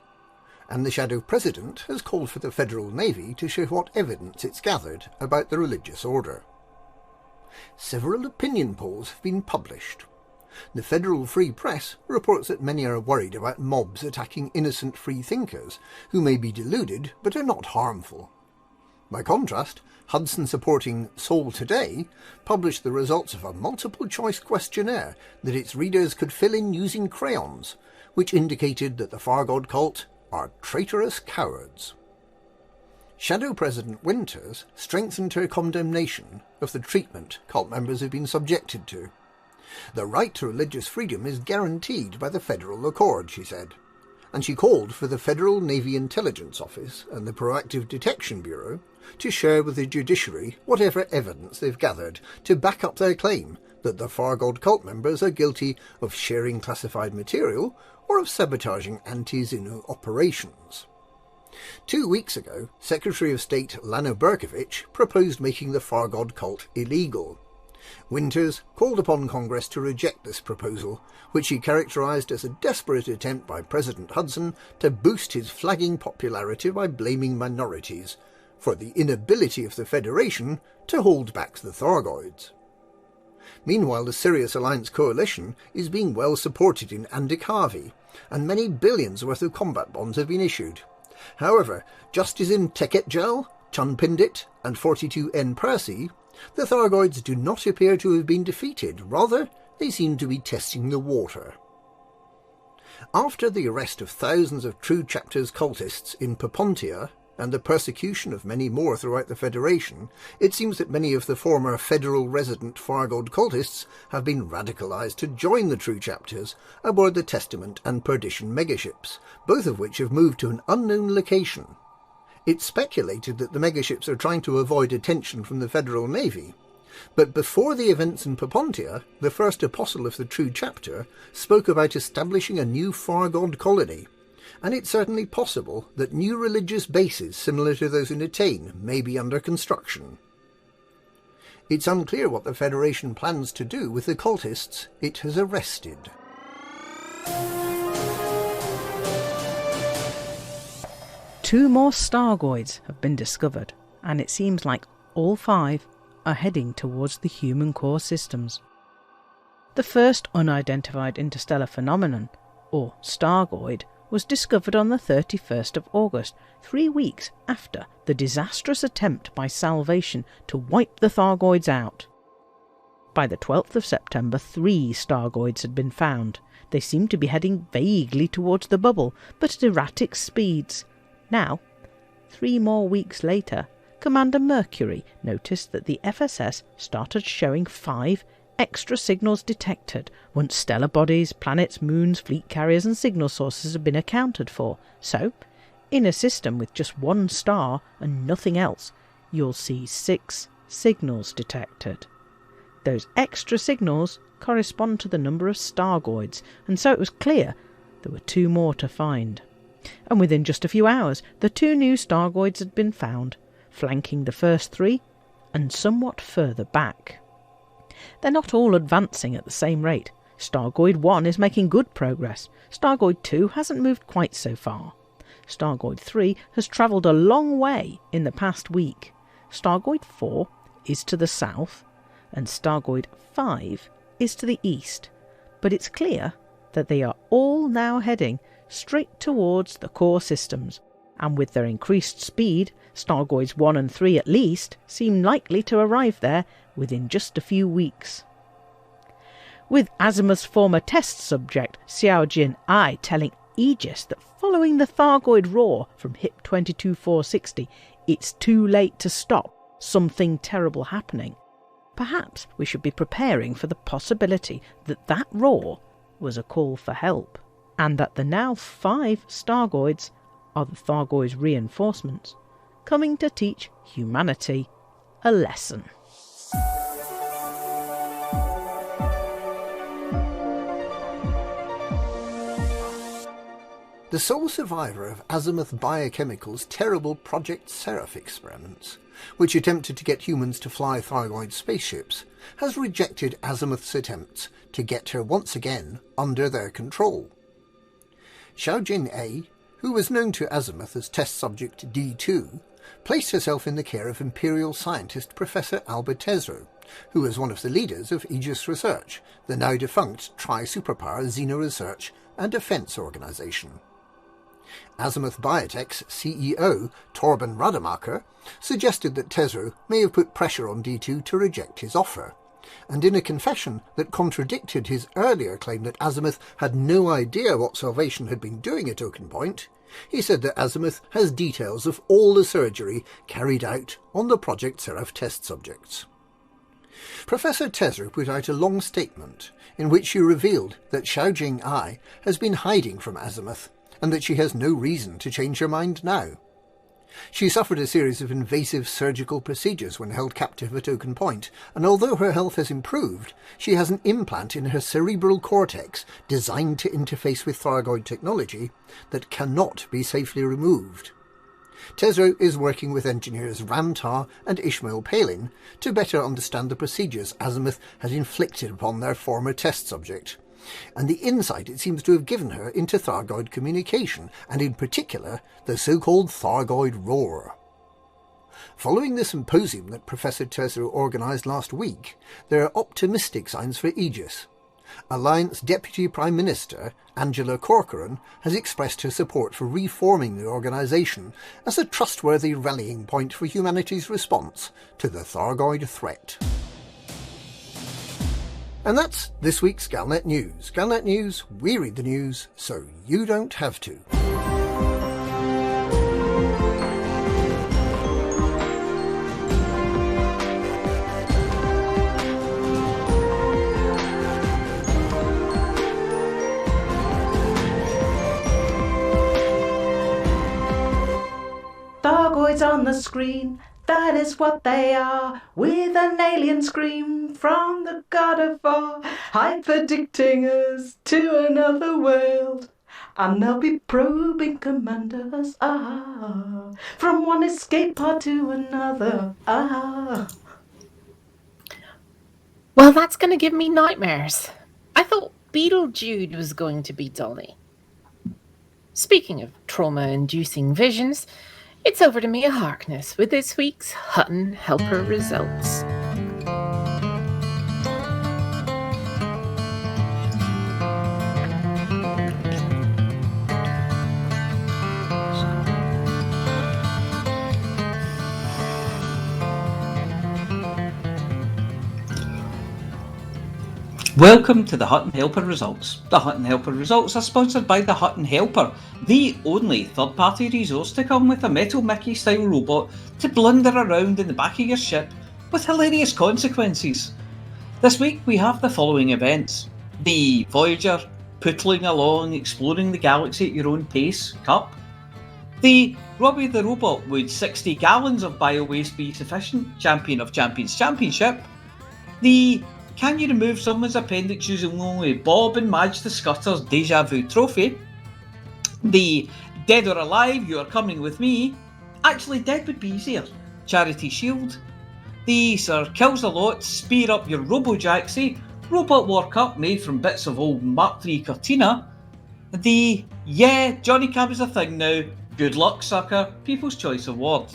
and the Shadow President has called for the Federal Navy to show what evidence it's gathered about the religious order. Several opinion polls have been published. The Federal Free Press reports that many are worried about mobs attacking innocent free thinkers who may be deluded but are not harmful. By contrast, Hudson supporting Seoul Today published the results of a multiple-choice questionnaire that its readers could fill in using crayons, which indicated that the Thargoid cult are traitorous cowards. Shadow President Winters strengthened her condemnation of the treatment cult members have been subjected to. The right to religious freedom is guaranteed by the Federal Accord, she said, and she called for the Federal Navy Intelligence Office and the Proactive Detection Bureau to share with the judiciary whatever evidence they've gathered to back up their claim that the Thargoid cult members are guilty of sharing classified material or of sabotaging anti-Xenu operations. 2 weeks ago, Secretary of State Lana Berkovich proposed making the Thargoid cult illegal. Winters called upon Congress to reject this proposal, which he characterised as a desperate attempt by President Hudson to boost his flagging popularity by blaming minorities for the inability of the Federation to hold back the Thargoids. Meanwhile, the Sirius Alliance coalition is being well supported in Andikavi, and many billions worth of combat bonds have been issued. However, just as in Teketjal, Chunpindit and 42N Percy, the Thargoids do not appear to have been defeated, rather they seem to be testing the water. After the arrest of thousands of True Chapters cultists in Papontia, and the persecution of many more throughout the Federation, it seems that many of the former federal resident Thargoid cultists have been radicalised to join the True Chapters aboard the Testament and Perdition megaships, both of which have moved to an unknown location. It's speculated that the megaships are trying to avoid attention from the Federal Navy, but before the events in Papontia, the first apostle of the True Chapter spoke about establishing a new Thargoid colony, and it's certainly possible that new religious bases similar to those in Atane may be under construction. It's unclear what the Federation plans to do with the cultists it has arrested. Two more Stargoids have been discovered, and it seems like all 5 are heading towards the human core systems. The first unidentified interstellar phenomenon or Stargoid, was discovered on the 31st of August, 3 weeks after the disastrous attempt by Salvation to wipe the Thargoids out. By the 12th of September, 3 Stargoids had been found. They seemed to be heading vaguely towards the bubble, but at erratic speeds. Now, 3 more weeks later, Commander Mercury noticed that the FSS started showing 5 extra signals detected once stellar bodies, planets, moons, fleet carriers and signal sources had been accounted for. So, in a system with just 1 star and nothing else, you'll see 6 signals detected. Those extra signals correspond to the number of Stargoids, and so it was clear there were 2 more to find. And within just a few hours, the 2 new Stargoids had been found, flanking the first 3 and somewhat further back. They're not all advancing at the same rate. Stargoid 1 is making good progress. Stargoid 2 hasn't moved quite so far. Stargoid 3 has travelled a long way in the past week. Stargoid 4 is to the south, and Stargoid 5 is to the east. But it's clear that they are all now heading straight towards the core systems, and with their increased speed, Stargoids 1 and 3 at least seem likely to arrive there within just a few weeks. With Azimuth's former test subject Xiao Jin I telling Aegis that following the Thargoid roar from HIP 22460, it's too late to stop something terrible happening. Perhaps we should be preparing for the possibility that that roar was a call for help, and that the now 5 Stargoids are the Thargoids' reinforcements, coming to teach humanity a lesson. The sole survivor of Azimuth Biochemical's terrible Project Seraph experiments, which attempted to get humans to fly Thargoid spaceships, has rejected Azimuth's attempts to get her once again under their control. Xiao Jin A, who was known to Azimuth as test subject D2, placed herself in the care of Imperial scientist Professor Albert Tesreau, who was one of the leaders of Aegis Research, the now defunct tri-superpower Xena Research and Defence Organisation. Azimuth Biotech's CEO, Torben Rademacher, suggested that Tesreau may have put pressure on D2 to reject his offer, and in a confession that contradicted his earlier claim that Azimuth had no idea what Salvation had been doing at Oaken Point, he said that Azimuth has details of all the surgery carried out on the Project Seraph test subjects. Professor Tesreau put out a long statement in which she revealed that Xiao Jing Ai has been hiding from Azimuth, and that she has no reason to change her mind now. She suffered a series of invasive surgical procedures when held captive at Oaken Point, and although her health has improved, she has an implant in her cerebral cortex designed to interface with Thargoid technology that cannot be safely removed. Tesreau is working with engineers Ramtar and Ishmael Palin to better understand the procedures Azimuth has inflicted upon their former test subject, and the insight it seems to have given her into Thargoid communication, and in particular the so-called Thargoid roar. Following the symposium that Professor Tesreau organised last week, there are optimistic signs for Aegis. Alliance Deputy Prime Minister Angela Corcoran has expressed her support for reforming the organisation as a trustworthy rallying point for humanity's response to the Thargoid threat. And that's this week's Galnet News. Galnet News, we read the news so you don't have to. Thargoids on the screen, that is what they are, with an alien scream from the god of war, hyperdicting us to another world. And they'll be probing commanders, from one escape pod to another, Well, that's going to give me nightmares. I thought Beetlejude was going to be Dolly. Speaking of trauma-inducing visions, it's over to Mia Harkness with this week's Hutton Helper results. Welcome to the Hutton Helper Results. The Hutton Helper Results are sponsored by the Hutton Helper, the only third-party resource to come with a Metal Mickey-style robot to blunder around in the back of your ship with hilarious consequences. This week we have the following events. The Voyager pootling along, exploring the galaxy at your own pace Cup. The Robbie the Robot would 60 gallons of bio-waste be sufficient Champion of Champions Championship. The Can you remove someone's appendix using only Bob and Madge the Scutter's Deja Vu trophy? The Dead or Alive, You Are Coming With Me. Actually, dead would be easier. Charity Shield. The Sir Kills a Lot, Spear Up Your Robo-Jaxi, Robot War Cup made from bits of old Mark III Cortina. The Yeah, Johnny Cab is a thing now, good luck sucker, People's Choice Award.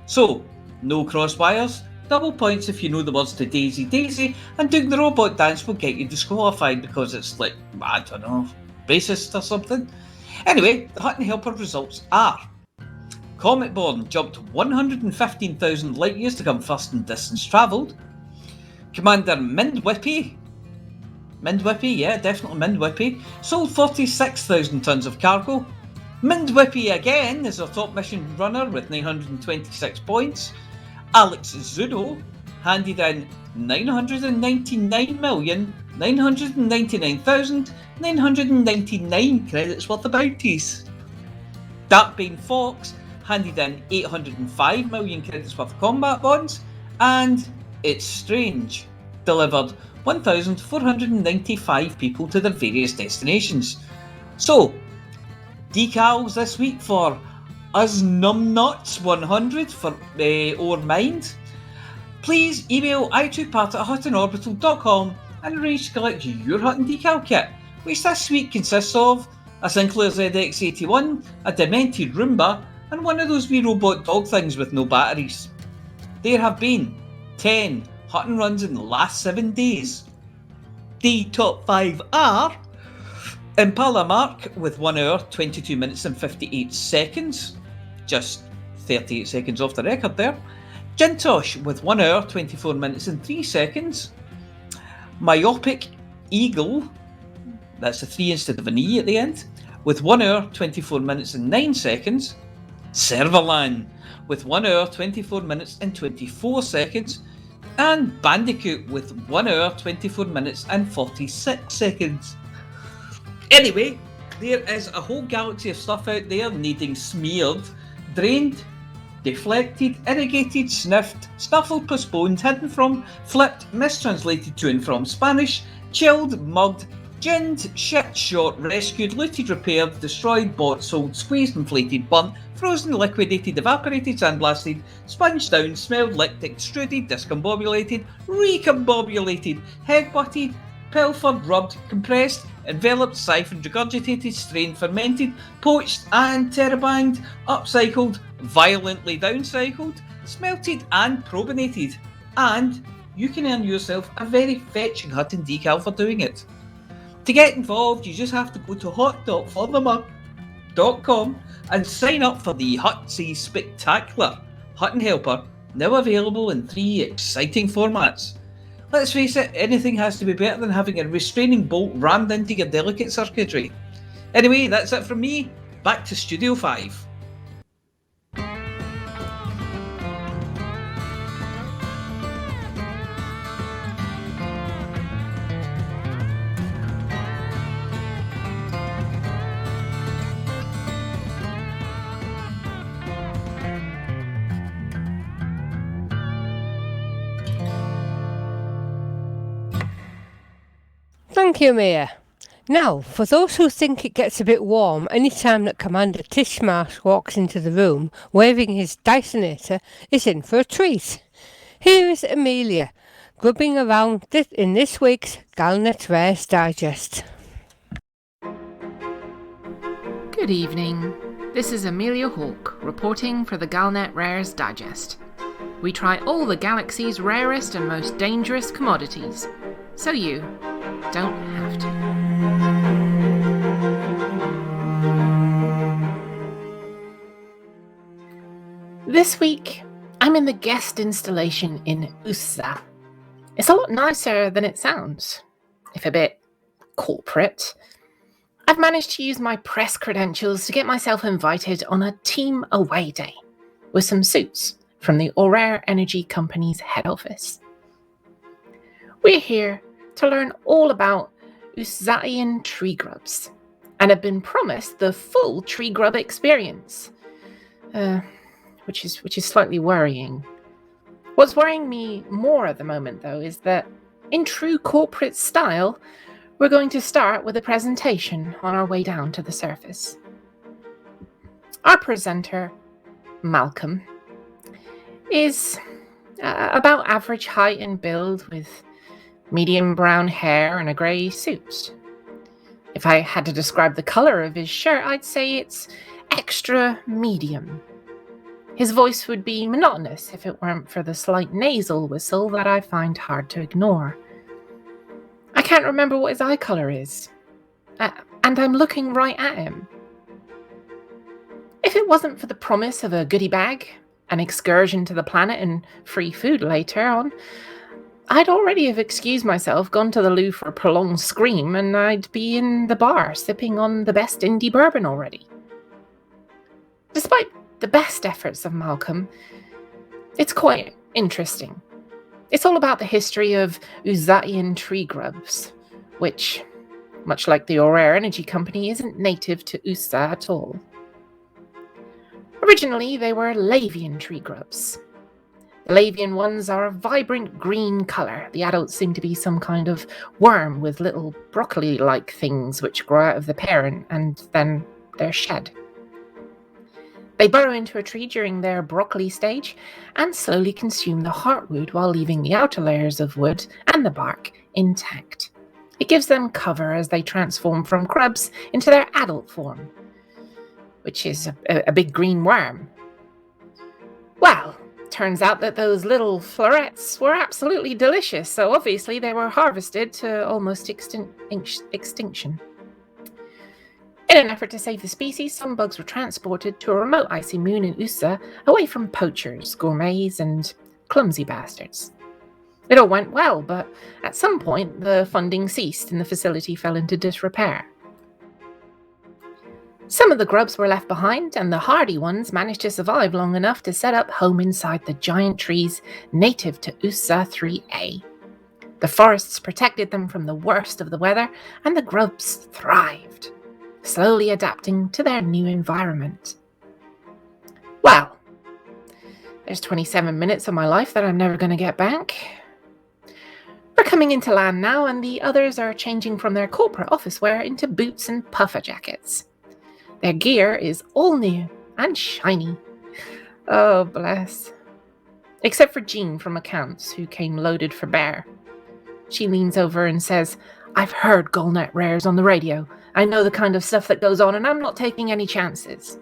So, no crosswires, double points if you know the words to Daisy Daisy, and doing the robot dance will get you disqualified because it's like, I don't know, racist or something. Anyway, the Hutton Helper results are: Cometborn jumped 115,000 light years to come first in distance travelled. Commander Mindwhippy, yeah, definitely Mindwhippy, sold 46,000 tonnes of cargo. Mindwhippy again is our top mission runner with 926 points. Alex Zudo handed in 999,999,999 credits worth of bounties. Darkbane Fox handed in 805 million credits worth of combat bonds, and It's Strange delivered 1,495 people to their various destinations. So, decals this week for Us Numbnuts100 for Our Mind. Please email i2part@huttonorbital.com and arrange to collect your Hutton decal kit, which this week consists of a Sinclair ZX81, a demented Roomba, and one of those wee robot dog things with no batteries. There have been 10 Hutton runs in the last 7 days. The top 5 are Impala Mark with 1 hour, 22 minutes and 58 seconds. Just 38 seconds off the record there. Jintosh with 1 hour, 24 minutes and 3 seconds. Myopic Eagle, that's a 3 instead of an E at the end, with 1 hour, 24 minutes and 9 seconds. Serverlan with 1 hour, 24 minutes and 24 seconds. And Bandicoot with 1 hour, 24 minutes and 46 seconds. Anyway, there is a whole galaxy of stuff out there needing smeared, drained, deflected, irrigated, sniffed, snuffled, postponed, hidden from, flipped, mistranslated to and from Spanish, chilled, mugged, ginned, shit, shot, rescued, looted, repaired, destroyed, bought, sold, squeezed, inflated, burnt, frozen, liquidated, evaporated, sandblasted, sponged down, smelled, licked, extruded, discombobulated, recombobulated, headbutted, pilfered, rubbed, compressed, enveloped, siphoned, regurgitated, strained, fermented, poached and terabanged, upcycled, violently downcycled, smelted and probinated. And you can earn yourself a very fetching Hutton decal for doing it. To get involved, you just have to go to hot.forthemug.com and sign up for the Hutsy Spectacular Hutton Helper, now available in 3 exciting formats. Let's face it, anything has to be better than having a restraining bolt rammed into your delicate circuitry. Anyway, that's it from me. Back to Studio 5. Thank you, Mia. Now, for those who think it gets a bit warm any time that Commander Tishmarsh walks into the room waving his Dysonator, is in for a treat. Here is Aemilia, grubbing around in this week's Galnet Rares Digest. Good evening. This is Aemilia Hawk, reporting for the Galnet Rares Digest. We try all the galaxy's rarest and most dangerous commodities, so you don't have to. This week, I'm in the guest installation in Ussa. It's a lot nicer than it sounds. if a bit corporate, I've managed to use my press credentials to get myself invited on a team away day with some suits from the Aurora Energy Company's head office. We're here to learn all about Usatian tree grubs and have been promised the full tree grub experience, which is slightly worrying. What's worrying me more at the moment, though, is that in true corporate style, we're going to start with a presentation on our way down to the surface. Our presenter, Malcolm, is about average height and build with medium brown hair and a grey suit. If I had to describe the colour of his shirt, I'd say it's extra medium. His voice would be monotonous if it weren't for the slight nasal whistle that I find hard to ignore. I can't remember what his eye colour is, and I'm looking right at him. If it wasn't for the promise of a goodie bag, an excursion to the planet and free food later on, I'd already have excused myself, gone to the loo for a prolonged scream, and I'd be in the bar sipping on the best indie bourbon already. Despite the best efforts of Malcolm, it's quite interesting. It's all about the history of Usatian tree grubs, which, much like the Aurora Energy Company, isn't native to USA at all. Originally, they were Lavian tree grubs. The Lavian ones are a vibrant green colour. The adults seem to be some kind of worm with little broccoli-like things which grow out of the parent, and then they're shed. They burrow into a tree during their broccoli stage and slowly consume the heartwood while leaving the outer layers of wood and the bark intact. It gives them cover as they transform from grubs into their adult form, which is a big green worm. Well, turns out that those little florets were absolutely delicious, so obviously they were harvested to almost extinction. In an effort to save the species, some bugs were transported to a remote icy moon in USA, away from poachers, gourmets, and clumsy bastards. It all went well, but at some point the funding ceased and the facility fell into disrepair. Some of the grubs were left behind, and the hardy ones managed to survive long enough to set up home inside the giant trees native to USA 3A. The forests protected them from the worst of the weather, and the grubs thrived, slowly adapting to their new environment. Well, there's 27 minutes of my life that I'm never going to get back. We're coming into land now, and the others are changing from their corporate office wear into boots and puffer jackets. Their gear is all new and shiny. Oh, bless. Except for Jean from accounts, who came loaded for bear. She leans over and says, "I've heard Galnet rares on the radio. I know the kind of stuff that goes on, and I'm not taking any chances."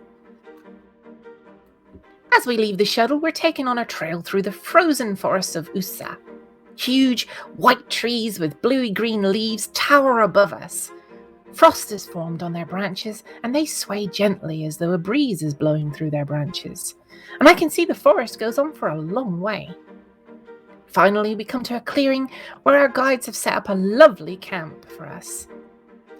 As we leave the shuttle, we're taken on a trail through the frozen forests of USA. Huge white trees with bluey-green leaves tower above us. Frost has formed on their branches, and they sway gently as though a breeze is blowing through their branches. And I can see the forest goes on for a long way. Finally, we come to a clearing where our guides have set up a lovely camp for us.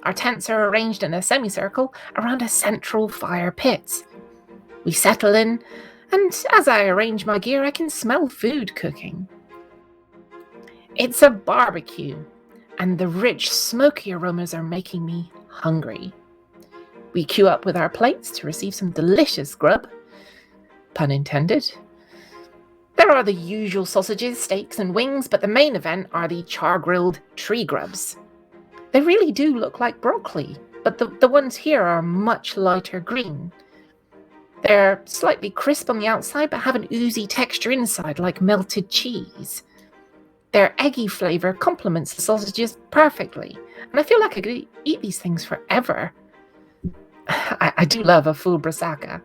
Our tents are arranged in a semicircle around a central fire pit. We settle in, and as I arrange my gear, I can smell food cooking. It's a barbecue, and the rich, smoky aromas are making me hungry. We queue up with our plates to receive some delicious grub. Pun intended. There are the usual sausages, steaks, and wings, but the main event are the char-grilled tree grubs. They really do look like broccoli, but the ones here are much lighter green. They're slightly crisp on the outside, but have an oozy texture inside, like melted cheese. Their eggy flavour complements the sausages perfectly, and I feel like I could eat these things forever. I do love a full brassica.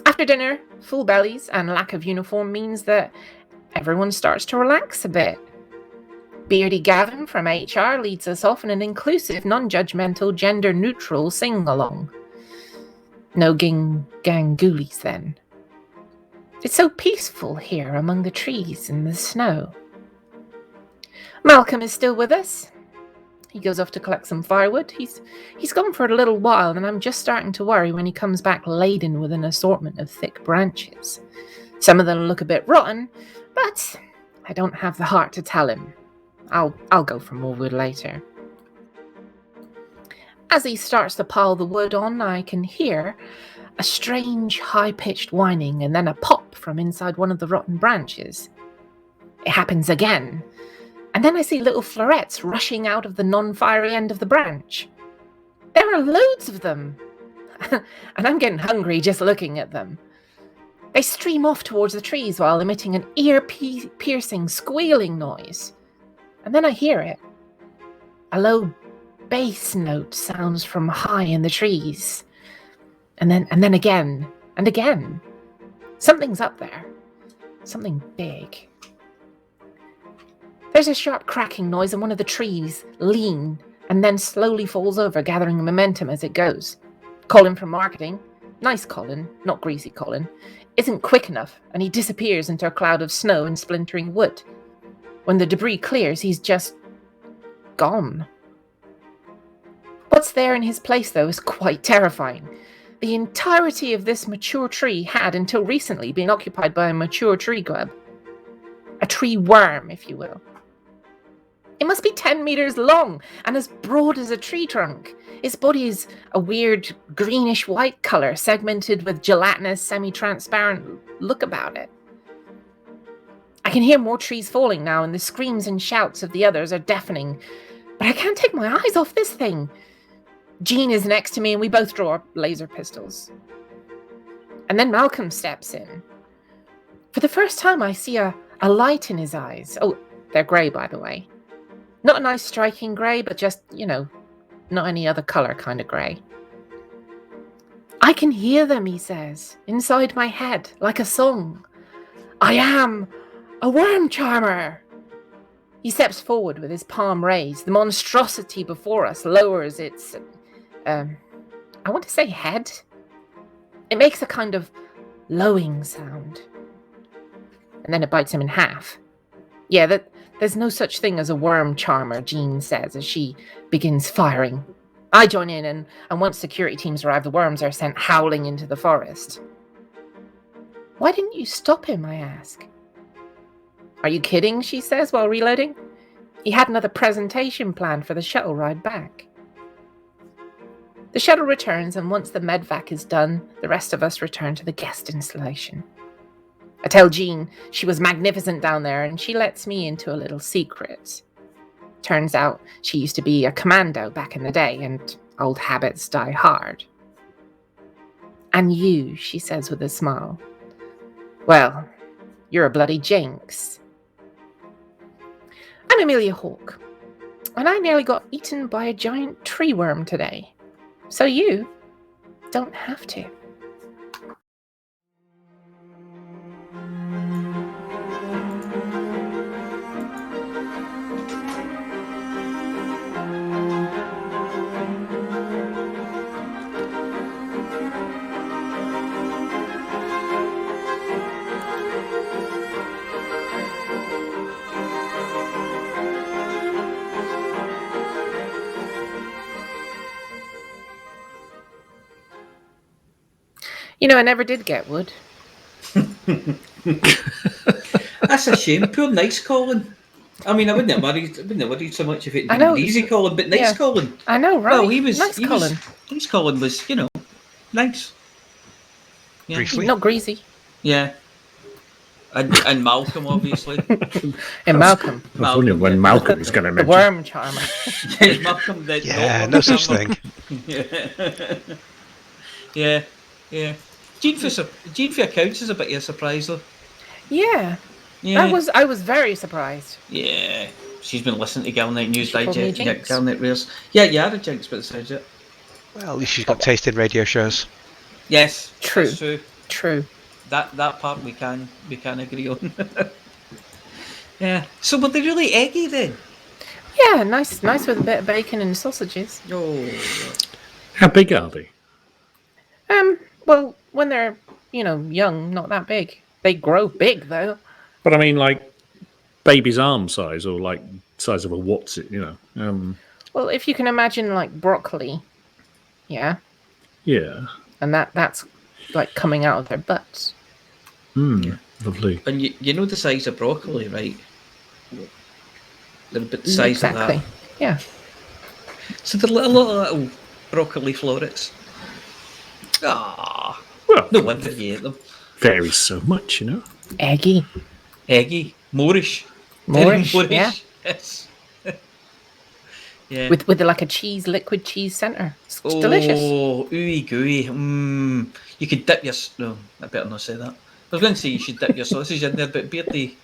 After dinner, full bellies and lack of uniform means that everyone starts to relax a bit. Beardy Gavin from HR leads us off in an inclusive, non-judgmental, gender-neutral sing-along. No gangoolies then. It's so peaceful here among the trees and the snow. Malcolm is still with us. He goes off to collect some firewood. He's gone for a little while, and I'm just starting to worry when he comes back laden with an assortment of thick branches. Some of them look a bit rotten, but I don't have the heart to tell him. I'll go for more wood later. As he starts to pile the wood on, I can hear a strange, high-pitched whining and then a pop from inside one of the rotten branches. It happens again, and then I see little florets rushing out of the non-fiery end of the branch. There are loads of them, and I'm getting hungry just looking at them. They stream off towards the trees while emitting an ear-piercing, squealing noise. And then I hear it. A low bass note sounds from high in the trees. And then again, and again. Something's up there. Something big. There's a sharp cracking noise and one of the trees lean and then slowly falls over, gathering momentum as it goes. Colin from marketing, nice Colin, not greasy Colin, isn't quick enough, and he disappears into a cloud of snow and splintering wood. When the debris clears, he's just gone. What's there in his place, though, is quite terrifying. The entirety of this mature tree had, until recently, been occupied by a mature tree grub. A tree worm, if you will. It must be 10 meters long and as broad as a tree trunk. Its body is a weird greenish-white color, segmented with gelatinous, semi-transparent look about it. I can hear more trees falling now, and the screams and shouts of the others are deafening. But I can't take my eyes off this thing. Jean is next to me, and we both draw our laser pistols. And then Malcolm steps in. For the first time, I see a light in his eyes. Oh, they're grey, by the way. Not a nice striking grey, but just, not any other colour kind of grey. I can hear them, he says, inside my head, like a song. I am a worm charmer. He steps forward with his palm raised. The monstrosity before us lowers its, I want to say head. It makes a kind of lowing sound. And then it bites him in half. Yeah, there's no such thing as a worm charmer, Jean says as she begins firing. I join in, and once security teams arrive, the worms are sent howling into the forest. Why didn't you stop him, I ask. Are you kidding, she says while reloading. He had another presentation planned for the shuttle ride back. The shuttle returns, and once the medvac is done, the rest of us return to the guest installation. I tell Jean she was magnificent down there, and she lets me into a little secret. Turns out she used to be a commando back in the day, and old habits die hard. And you, she says with a smile. Well, you're a bloody jinx. I'm Aemilia Hawk, and I nearly got eaten by a giant tree worm today. So you don't have to. I never did get wood. That's a shame. Poor nice Colin. I mean, I wouldn't have worried so much if it had been easy Colin, but nice Colin. I know, right? Well, he was nice Colin. Nice Colin was, nice. Yeah. Briefly. Not greasy. Yeah. And Malcolm, obviously. And Malcolm. I was wondering when Malcolm was going to mention. The worm charmer. Yes, Malcolm did. Yeah, no such thing. Yeah. Jean for accounts is a bit of a surprise, though. Yeah. I was very surprised. Yeah. She's been listening to Galnet News Digest. Yeah, Galnet Rares. Yeah, you are a jinx, but it sounds it. Well, at least she's got taste in radio shows. Yes. True. That's true. That part we can agree on. Yeah. So were they really eggy then? Yeah, nice with a bit of bacon and sausages. Oh. How big are they? Well, when they're, young, not that big. They grow big, though. But I mean, like, baby's arm size, or like size of a what's it, Well, if you can imagine like broccoli, yeah, Yeah. and that's like coming out of their butts. Lovely. And you know the size of broccoli, right? They're about the size Exactly. of that. Yeah. So they're little broccoli florets. Ah, Well, no wonder you ate them. varies so much, you know. Eggy. Eggy, Moorish. Very Moorish, Moorish. yeah. Yes. Yeah. With like a liquid cheese centre. It's delicious. Oh, ooey gooey. You could dip your... No, I better not say that. I was going to say you should dip your sausage in there, but Beardy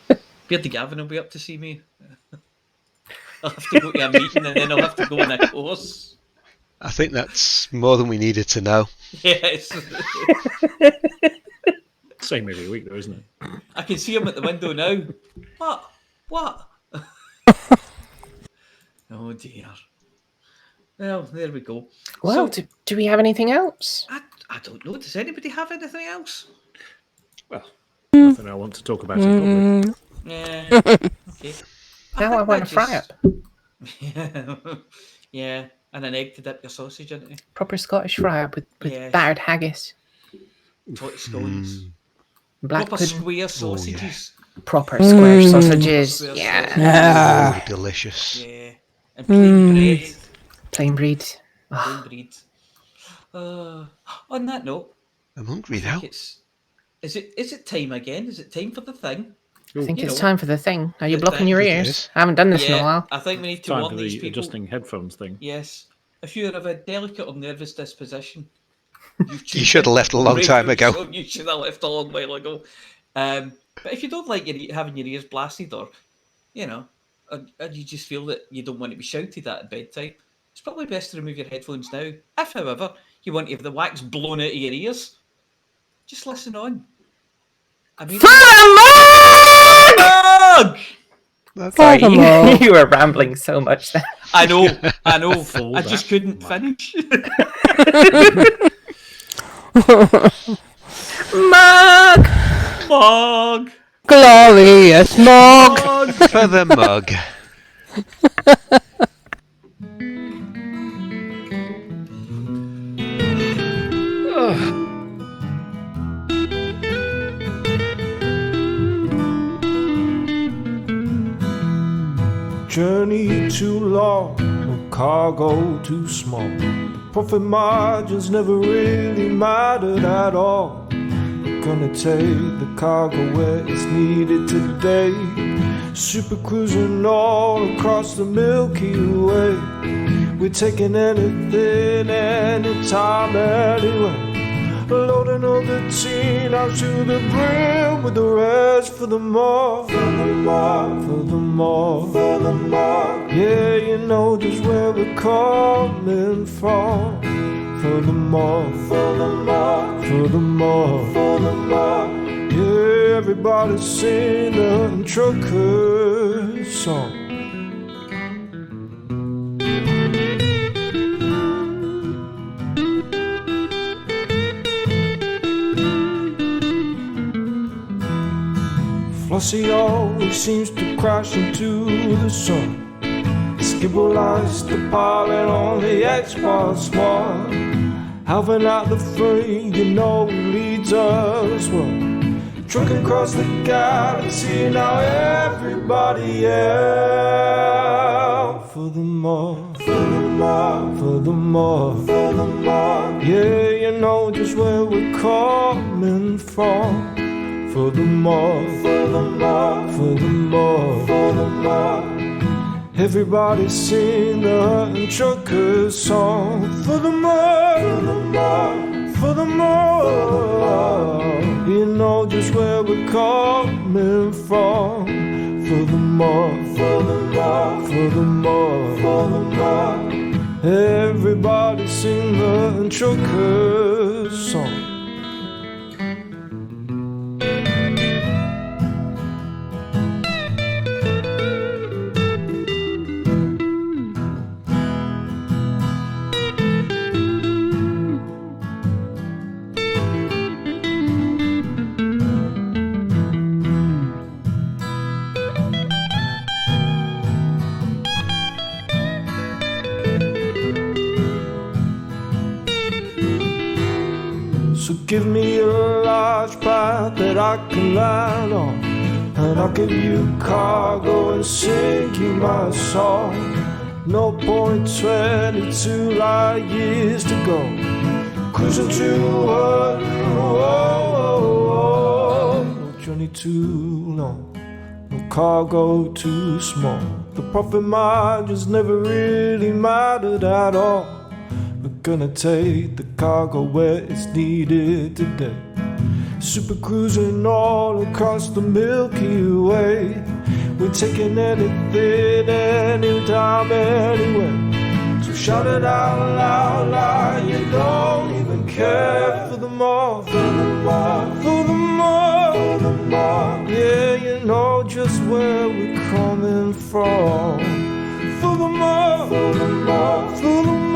Gavin will be up to see me. I'll have to go to a meeting and then I'll have to go on a course. I think that's more than we needed to know. Yes. Same every week, though, isn't it? I can see him at the window now. What? Oh dear. Well, there we go. Well, So, do we have anything else? I don't know. Does anybody have anything else? Well, nothing I want to talk about in public. Yeah. Okay. Now I think want that to fry just- up. Yeah, and an egg to dip your sausage into. Proper Scottish fry up with Yes. battered haggis. Totty scones. Black Proper pudding. square sausages. Proper square sausages. Square Yeah. Oh, delicious. Yeah. And plain bread. Plain bread. Plain bread. On that note, I'm hungry I now. think is it time again? Is it time for the thing? I think You it's know, time for the thing. Are you the blocking thing. your It ears? is. I haven't done this in a Yeah, while. I think we need to Time warn for these the people. adjusting headphones thing. Yes. If you're of a delicate or nervous disposition, You should have left a long time ago. You should have left a long while ago. But if you don't like having your ears blasted, or and you just feel that you don't want to be shouted at bedtime, it's probably best to remove your headphones now. If, however, you want to have the wax blown out of your ears, just listen on. I mean, Sorry, you were rambling so much then. I know. Full I just that couldn't mug. finish. Mug. Glorious mug. For the mug. Journey too long, or cargo too small. Profit margins never really mattered at all. We're gonna take the cargo where it's needed today. Super cruising all across the Milky Way. We're taking anything, anytime, anywhere. Loading all the teen out to the brim with the rest for the more, for the more, for the more, for the more. Yeah, you know just where we're coming from. For the more, for the more, for the more, for the more. Yeah, everybody sing the trucker song. Flossy always seems to crash into the sun. Skibble lies the pilot on the Xbox One. Having out the free, you know he leads us well. Trucking across the galaxy, now everybody out. For the more, for the more, for the more, for the more. Yeah, you know just where we're coming from. For the more, for the more, for the more, for the more. Everybody sing the Hutton Trucker song. For the more, for the more, for the more. You know just where we're coming from. For the more, for the more, for the more, for the more. Everybody sing the Hutton Trucker song. give me a large path that I can land on, and I'll give you cargo and sing you my song. 0.22 light years to go, cruising to no journey too long, no cargo too small. The profit margins never really mattered at all. We're gonna take the cargo where it's needed today. Super cruising all across the Milky Way. We're taking anything, anytime, anywhere. So shout it out loud like you don't even care. For the more, for the more, for the more, for the more. Yeah, you know just where we're coming from. For the more, for the more, for the more.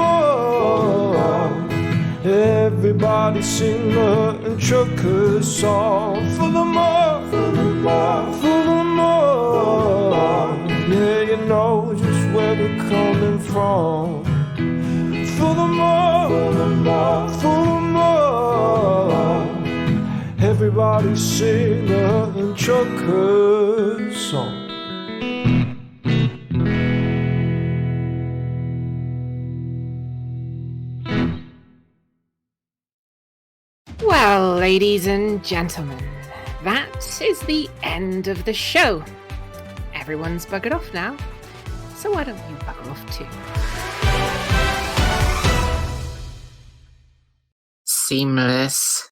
Everybody sing the Hutton Trucker song. For the more, for the more, for the more. Yeah, you know just where we're coming from. For the more, for the more, for the more. Everybody sing the Hutton Trucker song. Well, ladies and gentlemen, that is the end of the show. Everyone's buggered off now, so why don't you bugger off too? Seamless.